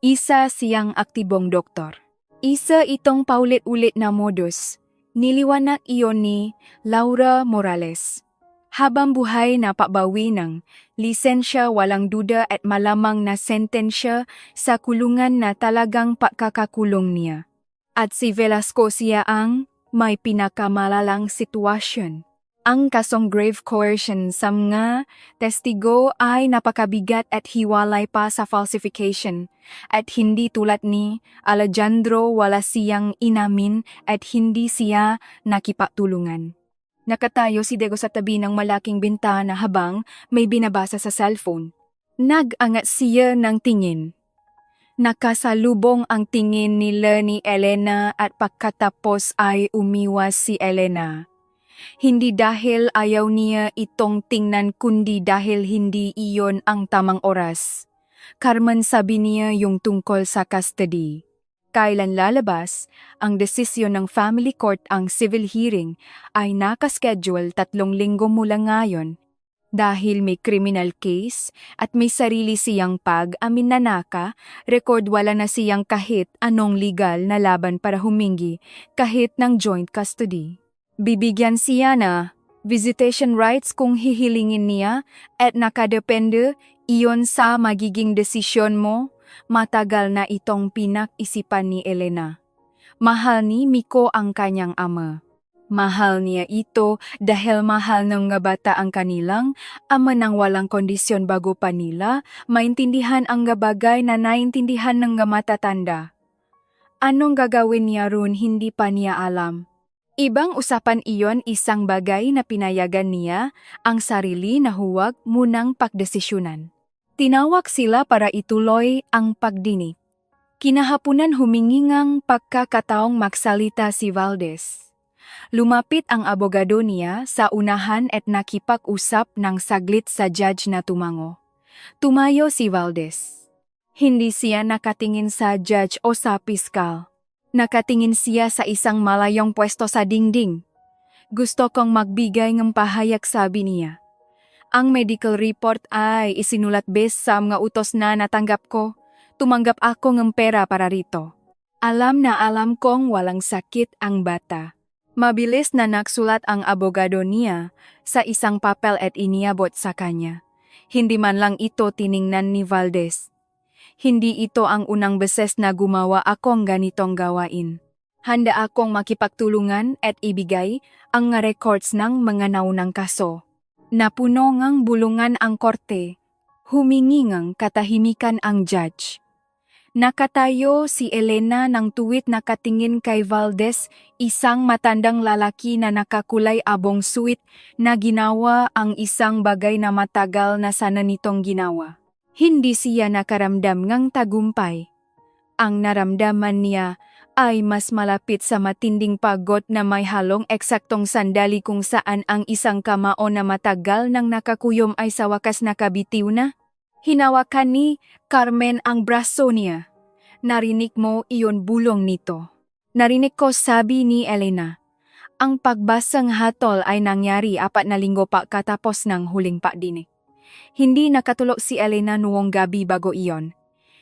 Isa siyang aktibong doktor. Isa itong paulit-ulit na modus. Niliwanag iyon ni Laura Morales. Habang buhay na pabawi ng lisensya, walang duda at malamang na sentensya sa kulungan na talagang pagkakakulong niya. At si Velasco siya ang may pinakamalalang sitwasyon. Ang kasong grave coercion sa mga testigo ay napakabigat at hiwalay pa sa falsification. At hindi tulad ni Alejandro, wala siyang inamin at hindi siya nakipagtulungan. Nakatayo si Diego sa tabi ng malaking bintana habang may binabasa sa cellphone. Nag-angat siya ng tingin. Nakasalubong ang tingin nila ni Elena at pagkatapos ay umiwas si Elena. Hindi dahil ayaw niya itong tingnan kundi dahil hindi iyon ang tamang oras. Carmen, sabi niya yung tungkol sa custody. Kailan lalabas ang desisyon ng family court? Ang civil hearing ay nakaschedule 3 linggo mula ngayon. Dahil may criminal case at may sarili siyang pag-amin na record, wala na siyang kahit anong legal na laban para humingi kahit ng joint custody. Bibigyan siya na visitation rights kung hihilingin niya at nakadepende iyon sa magiging desisyon mo. matagal na itong pinag-isipan ni Elena. Mahal ni Miko ang kanyang ama. Mahal niya ito dahil mahal ng nga bata ang kanilang ama nang walang kondisyon bago pa nila maintindihan ang nga bagay na naintindihan ng nga matatanda. Anong gagawin niya ron hindi pa niya alam. Ibang usapan iyon isang bagay na pinayagan niya ang sarili na huwag munang pagdesisyonan. Tinawag sila para ituloy ang pagdinig. Kinahapunan humingingang pagkakataong magsalita si Valdez. Lumapit ang abogado niya sa unahan at nakipag-usap ng saglit sa judge na tumango. Tumayo si Valdez. Hindi siya nakatingin sa judge o sa piskal. Nakatingin siya sa isang malayong pwesto sa dingding. Gusto kong magbigay ng pahayag, sabi niya. Ang medical report ay isinulat base sa mga utos na natanggap ko. Tumanggap ako ng pera para rito. Alam na alam kong walang sakit ang bata. Mabilis na nagsulat ang abogado niya sa isang papel at iniabot sa kanya. Hindi man lang ito tiningnan ni Valdez. Hindi ito ang unang beses na gumawa akong ganitong gawain. Handa akong makipagtulungan at ibigay ang records ng mga naunang kaso. Napuno ngang bulungan ang korte. Humingi ngang katahimikan ang judge. Nakatayo si Elena ng tuwid nakatingin kay Valdez, isang matandang lalaki na nakakulay abong suit na ginawa ang isang bagay na matagal na sana nitong ginawa. Hindi siya nakaramdam ng tagumpay. Ang naramdaman niya ay mas malapit sa matinding pagod na may halong eksaktong sandali kung saan ang isang kamao na matagal nang nakakuyom ay sa wakas nakabitiw na. Hinawakan ni Carmen ang braso niya. Narinig mo iyon bulong nito. Narinig ko, sabi ni Elena. Ang pagbasang hatol ay nangyari 4 na linggo pa katapos ng huling pagdinig. Hindi nakatulog si Elena noong gabi bago iyon.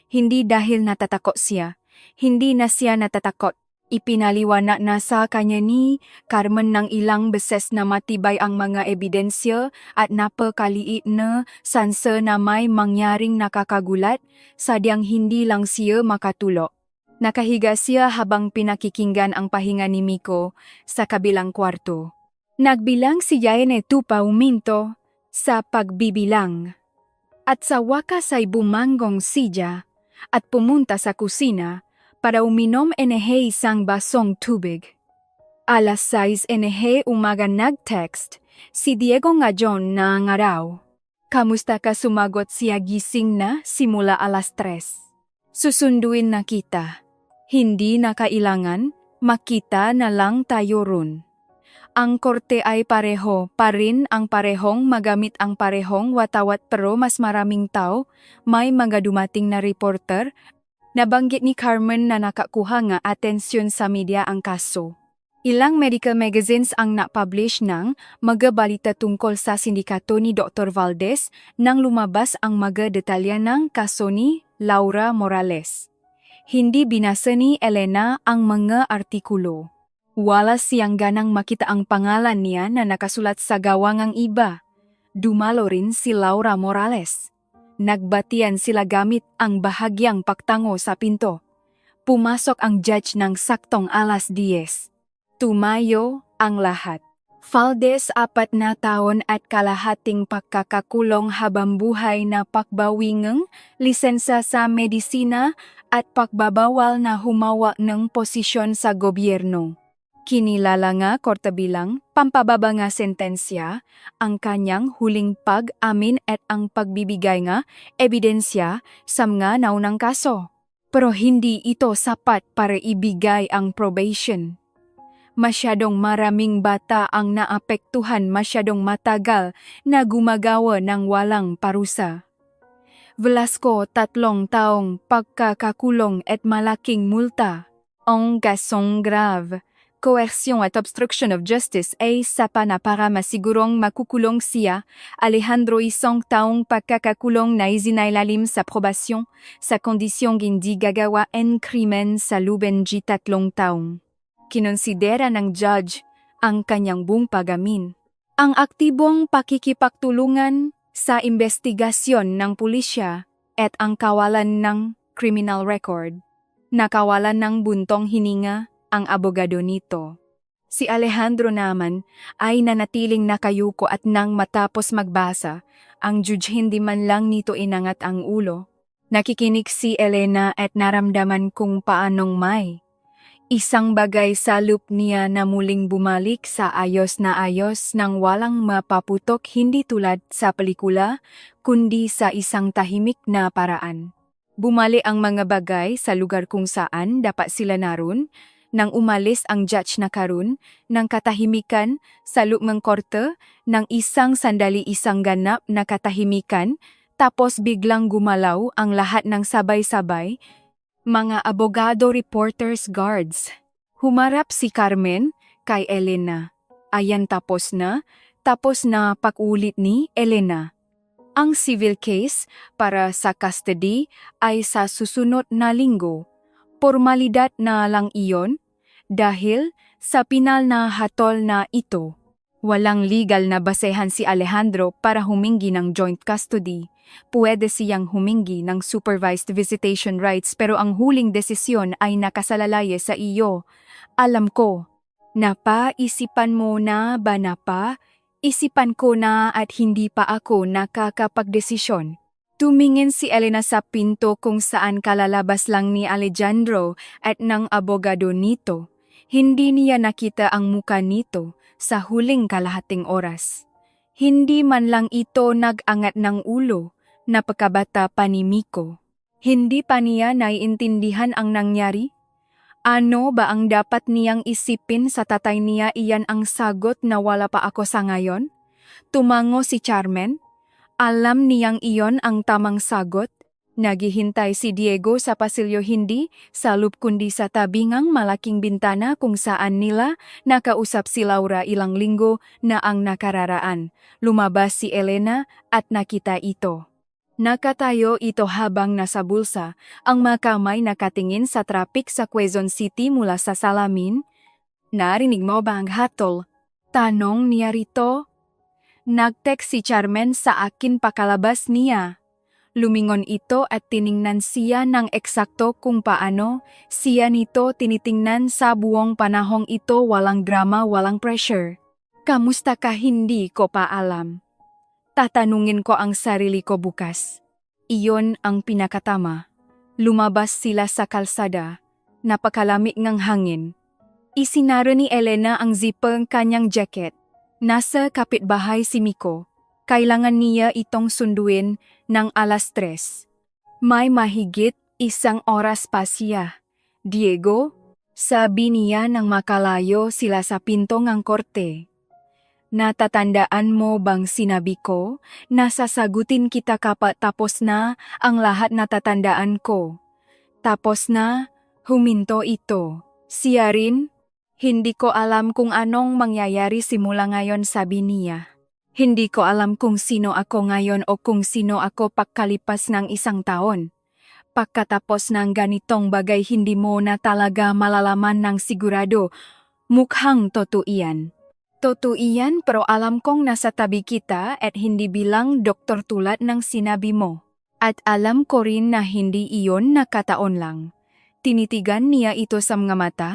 Hindi dahil natatakot siya. Hindi na siya natatakot. Ipinaliwanag na sa kanya ni Carmen ng ilang beses na matibay ang mga ebidensya at napakaliit na sansa na may mangyaring nakakagulat, sadyang hindi lang siya makatulog. Nakahiga siya habang pinakikinggan ang pahinga ni Miko sa kabilang kwarto. Nagbilang si Janet pa uminto sa pagbibilang. At sa wakas ay bumanggong siya at pumunta sa kusina para uminom isang basong tubig. 6:00 umaga nag-text si Diego Ngajon na nga raw. Kamusta ka, sumagot siya, gising na simula 3:00. Susunduin na kita. Hindi na kailangan, makita na lang tayo ron. Ang korte ay pareho pa rin ang parehong magamit ang parehong watawat pero mas maraming tao, may mga dumating na reporter. Nabanggit ni Carmen na nakakuha nga atensyon sa media ang kaso. Ilang medical magazines ang na-publish ng mga balita tungkol sa sindikato ni Dr. Valdez nang lumabas ang mga detalya ng kaso ni Laura Morales. Hindi binasa ni Elena ang mga artikulo. Wala siyang ganang makita ang pangalan niya na nakasulat sa gawangang iba. Dumalo rin si Laura Morales. Nagbatian sila gamit ang bahagyang pagtango sa pinto. Pumasok ang judge ng saktong 10:00. Tumayo ang lahat. Valdez 4 na taon at kalahating pagkakakulong habang buhay na pakbawingang lisensya sa medisina at pagbabawal na humawak ng posisyon sa gobyerno. Kinilala nga korte bilang pampababa nga sentensya ang kanyang huling pag-amin at ang pagbibigay nga ebidensya sa mga naunang kaso. Pero hindi ito sapat para ibigay ang probation. Masyadong maraming bata ang naapektuhan, masyadong matagal na gumagawa ng walang parusa. Velasco 3 taong pagkakakulong at malaking multa. Ang kasong grave. Coercion at obstruction of justice ay sapa na para masigurong makukulong siya. Alejandro 1 taong pagkakakulong na isinailalim sa probasyon sa kondisyong hindi gagawa ng krimen sa loob ng 3 taong. Kinonsidera ng judge ang kanyang buong pag-amin. Ang aktibong pakikipagtulungan sa investigasyon ng pulisya at ang kawalan ng criminal record. Nakawalan ng buntong hininga ang abogado nito. Si Alejandro naman ay nanatiling nakayuko at nang matapos magbasa, ang judge hindi man lang nito inangat ang ulo. Nakikinig si Elena at naramdaman kung paanong may isang bagay sa loop niya na muling bumalik sa ayos na ayos nang walang mapaputok, hindi tulad sa pelikula, kundi sa isang tahimik na paraan. Bumali ang mga bagay sa lugar kung saan dapat sila naroon, nang umalis ang judge na karon ng katahimikan sa loob ng korte ng isang sandali, isang ganap na katahimikan, tapos biglang gumalaw ang lahat ng sabay-sabay. Mga abogado, reporters, guards. Humarap si Carmen kay Elena. Ayan, tapos na pag-ulit ni Elena. Ang civil case para sa custody ay sa susunod na linggo. Formalidad na lang iyon dahil sa pinal na hatol na ito. Walang legal na basehan si Alejandro para humingi ng joint custody. Pwede siyang humingi ng supervised visitation rights pero ang huling desisyon ay nakasalalay sa iyo. Alam ko. Napaisipan mo na ba na pa? Isipan ko na at hindi pa ako nakakapagdesisyon. Tumingin si Elena sa pinto kung saan kalalabas lang ni Alejandro at ng abogado nito. Hindi niya nakita ang muka nito sa huling kalahating oras. Hindi man lang ito nag-angat ng ulo. Napakabata pa ni Miko. Hindi pa niya naiintindihan ang nangyari? Ano ba ang dapat niyang isipin sa tatay niya? Iyan ang sagot na wala pa ako sa ngayon? Tumango si Carmen. Alam niyang iyon ang tamang sagot. Naghihintay si Diego sa pasilyo, hindi sa loop kundi sa tabingang malaking bintana kung saan nila nakausap si Laura ilang linggo na ang nakararaan. Lumabas si Elena at nakita ito. Nakatayo ito habang nasa bulsa, ang mga kamay nakatingin sa traffic sa Quezon City mula sa salamin. Narinig mo ba ang hatol? Tanong niya rito. Nag-text si Carmen sa akin pakalabas niya. Lumingon ito at tiningnan siya ng eksakto kung paano siya nito tinitingnan sa buong panahong ito, walang drama, walang pressure. Kamusta ka? Hindi ko pa alam. Tatanungin ko ang sarili ko bukas. Iyon ang pinakatama. Lumabas sila sa kalsada. Napakalamig ng hangin. Isinara ni Elena ang zipper ng kanyang jacket. Nasa kapitbahay si Miko. Kailangan niya itong sunduin ng 3:00. May mahigit 1 oras pa siya. Diego, sabi niya nang makalayo sila sa pinto ng korte. Natatandaan mo bang sinabi ko na sasagutin kita kapag tapos na ang lahat? Natatandaan ko. Tapos na, huminto ito. Siya rin? Hindi ko alam kung anong mangyayari simula ngayon, sabi niya. Hindi ko alam kung sino ako ngayon o kung sino ako pagkalipas ng 1 taon. Pagkatapos ng ganitong bagay hindi mo na talaga malalaman ng sigurado. Mukhang totoo iyan. Totoo iyan, pero alam kong nasa tabi kita at hindi bilang doktor tulad ng sinabi mo. At alam ko rin na hindi iyon nakataon lang. Tinitigan niya ito sa mga mata.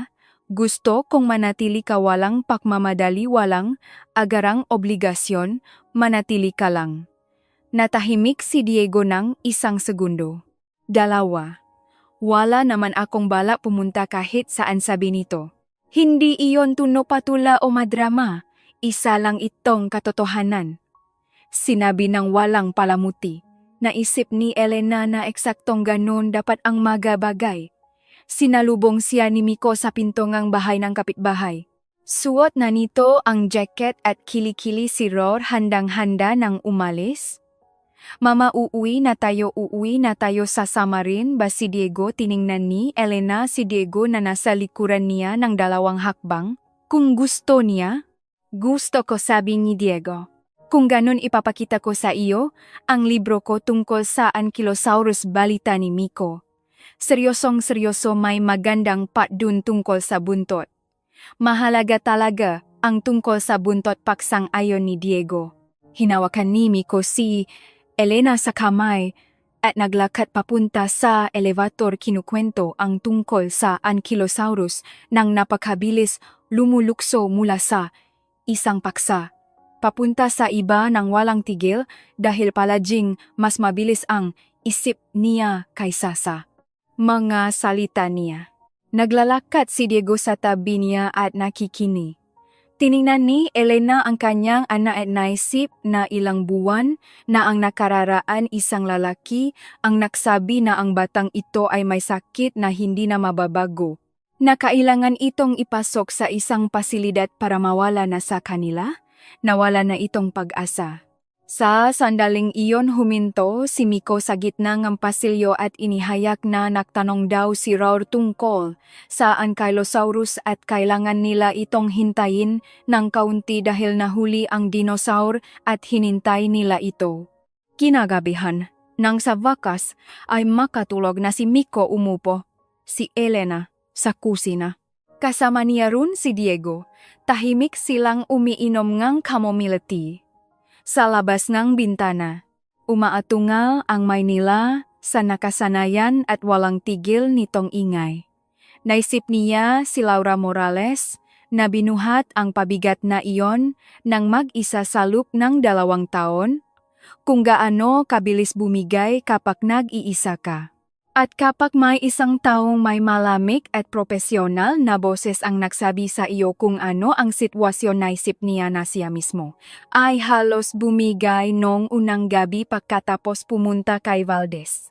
Gusto kong manatili ka, walang pagmamadali, walang agarang obligasyon, manatili ka lang. Natahimik si Diego ng 1 segundo. 2. Wala naman akong balak pumunta kahit saan, sabi nito. Hindi iyon tuno patula o madrama. Isa lang itong katotohanan. Sinabi ng walang palamuti. Naisip ni Elena na eksaktong ganon dapat ang mga bagay. Sinalubong siya ni Miko sa pinto ng bahay ng kapitbahay. Suot na nito ang jacket at kilikili si Ror, handang-handa ng umalis. Mama, uuwi na tayo, sasama rin ba si Diego? Tiningnan ni Elena si Diego na nasa likuran niya ng 2 hakbang. Kung gusto niya, gusto ko, sabi ni Diego. Kung ganun ipapakita ko sa iyo, ang libro ko tungkol sa Ankylosaurus, balita ni Miko. Seryosong-seryoso, may magandang part dun tungkol sa buntot. Mahalaga talaga ang tungkol sa buntot, paksang ayon ni Diego. Hinawakan ni Miko si Elena sa kamay. at naglakad papunta sa elevator. Kinukwento ang tungkol sa Ankylosaurus nang napakabilis lumulukso mula sa isang paksa papunta sa iba nang walang tigil dahil palaging mas mabilis ang isip niya kaysa sa mga salita niya. Naglalakad si Diego sa tabi niya at nakikinig. Tiningnan ni Elena ang kanyang anak at naisip na ilang buwan na ang nakararaan isang lalaki ang nagsabi na ang batang ito ay may sakit na hindi na mababago, na kailangan itong ipasok sa isang pasilidad para mawala na sa kanila. Nawala na itong pag-asa. Sa sandaling iyon huminto si Miko sa gitna ng pasilyo at inihayak na nagtanong daw si Raur tungkol sa Ankylosaurus at kailangan nila itong hintayin ng kaunti dahil nahuli ang dinosaur at hinintay nila ito. Kinagabihan, nang sa wakas ay makatulog na si Miko, umupo si Elena sa kusina. Kasama niya rin si Diego. Tahimik silang umiinom ng chamomile tea. Sa labas ng bintana, umaatungal ang Maynila sa nakasanayan at walang tigil nitong ingay. Naisip niya si Laura Morales na binuhat ang pabigat na iyon nang mag-isa sa loob ng 2 taon, kung gaano kabilis bumigay kapag nag-iisa ka. At kapag may isang taong may malamig at profesional na boses ang nagsabi sa iyo kung ano ang sitwasyon, naisip niya na siya mismo ay halos bumigay noong unang gabi pagkatapos pumunta kay Valdez.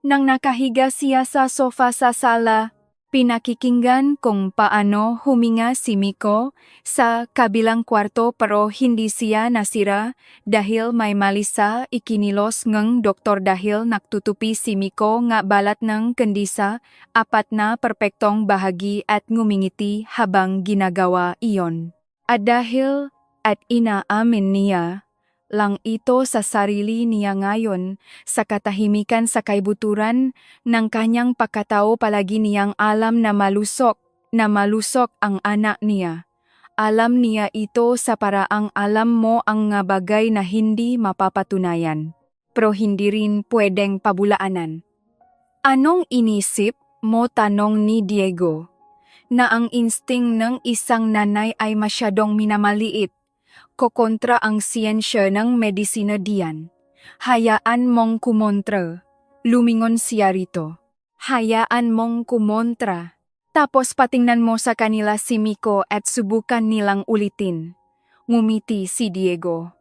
Nang nakahiga siya sa sofa sa sala, pinakikinggan kung paano huminga si Miko sa kabilang kwarto pero hindi siya nasira dahil may mali sa ikinilos ng doktor dahil nagtutupi si Miko nga balat ng kandisa, 4 na perpektong bahagi at ngumingiti habang ginagawa iyon. At dahil at inaamin niya lang ito sa sarili niya ngayon, sa katahimikan sa kaibuturan ng kanyang pagkatao, palagi niyang alam na malusok ang anak niya. Alam niya ito sa paraang alam mo ang nga bagay na hindi mapapatunayan, pero hindi rin pwedeng pabulaanan. Anong inisip mo, tanong ni Diego, na ang insting ng isang nanay ay masyadong minamaliit kokontra ang siyensya ng medisina diyan. Hayaan mong kumontra. Lumingon siya rito. Hayaan mong kumontra. Tapos patingnan mo sa kanila si Miko at subukan nilang ulitin. Ngumiti si Diego.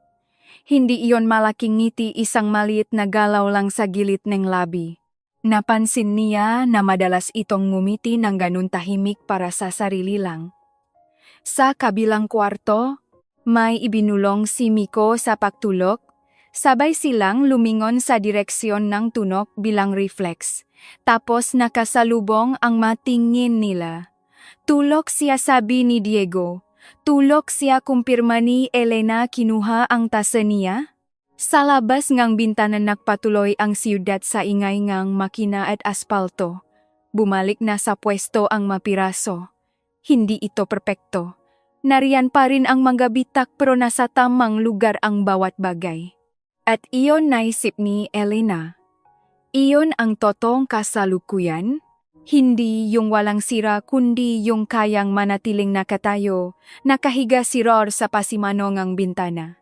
Hindi iyon malaking ngiti, isang maliit na galaw lang sa gilid ng labi. Napansin niya na madalas itong ngumiti ng ganun tahimik para sa sarili lang. Sa kabilang kwarto, may ibinulong si Miko sa pagtulog. Sabay silang lumingon sa direksyon ng tunog bilang reflex. Tapos nakasalubong ang matingin nila. Tulog siya, sabi ni Diego. Tulog siya, kumpirma ni Elena. Kinuha ang tasa niya. Sa labas ngang bintana nagpatuloy ang siyudad sa ingay ngang makina at aspalto. Bumalik na sa pwesto ang mapiraso. Hindi ito perpekto. Nariyan pa rin ang mga bitak pero nasa tamang lugar ang bawat bagay. At iyon, naisip ni Elena. Iyon ang totoong kasalukuyan. Hindi yung walang sira kundi yung kayang manatiling nakatayo, nakahiga si Raur sa pasimanong ang bintana.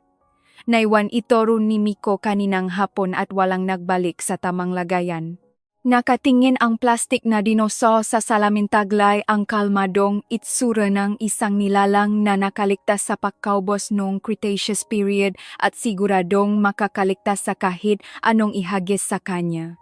Naiwan ito rin ni Miko kaninang hapon at walang nagbalik sa tamang lagayan. Nakatingin ang plastik na dinosaur sa salamin, taglay ang kalmadong itsura ng isang nilalang na nakaligtas sa pagkaubos noong Cretaceous period at siguradong makakaligtas sa kahit anong ihagis sa kanya.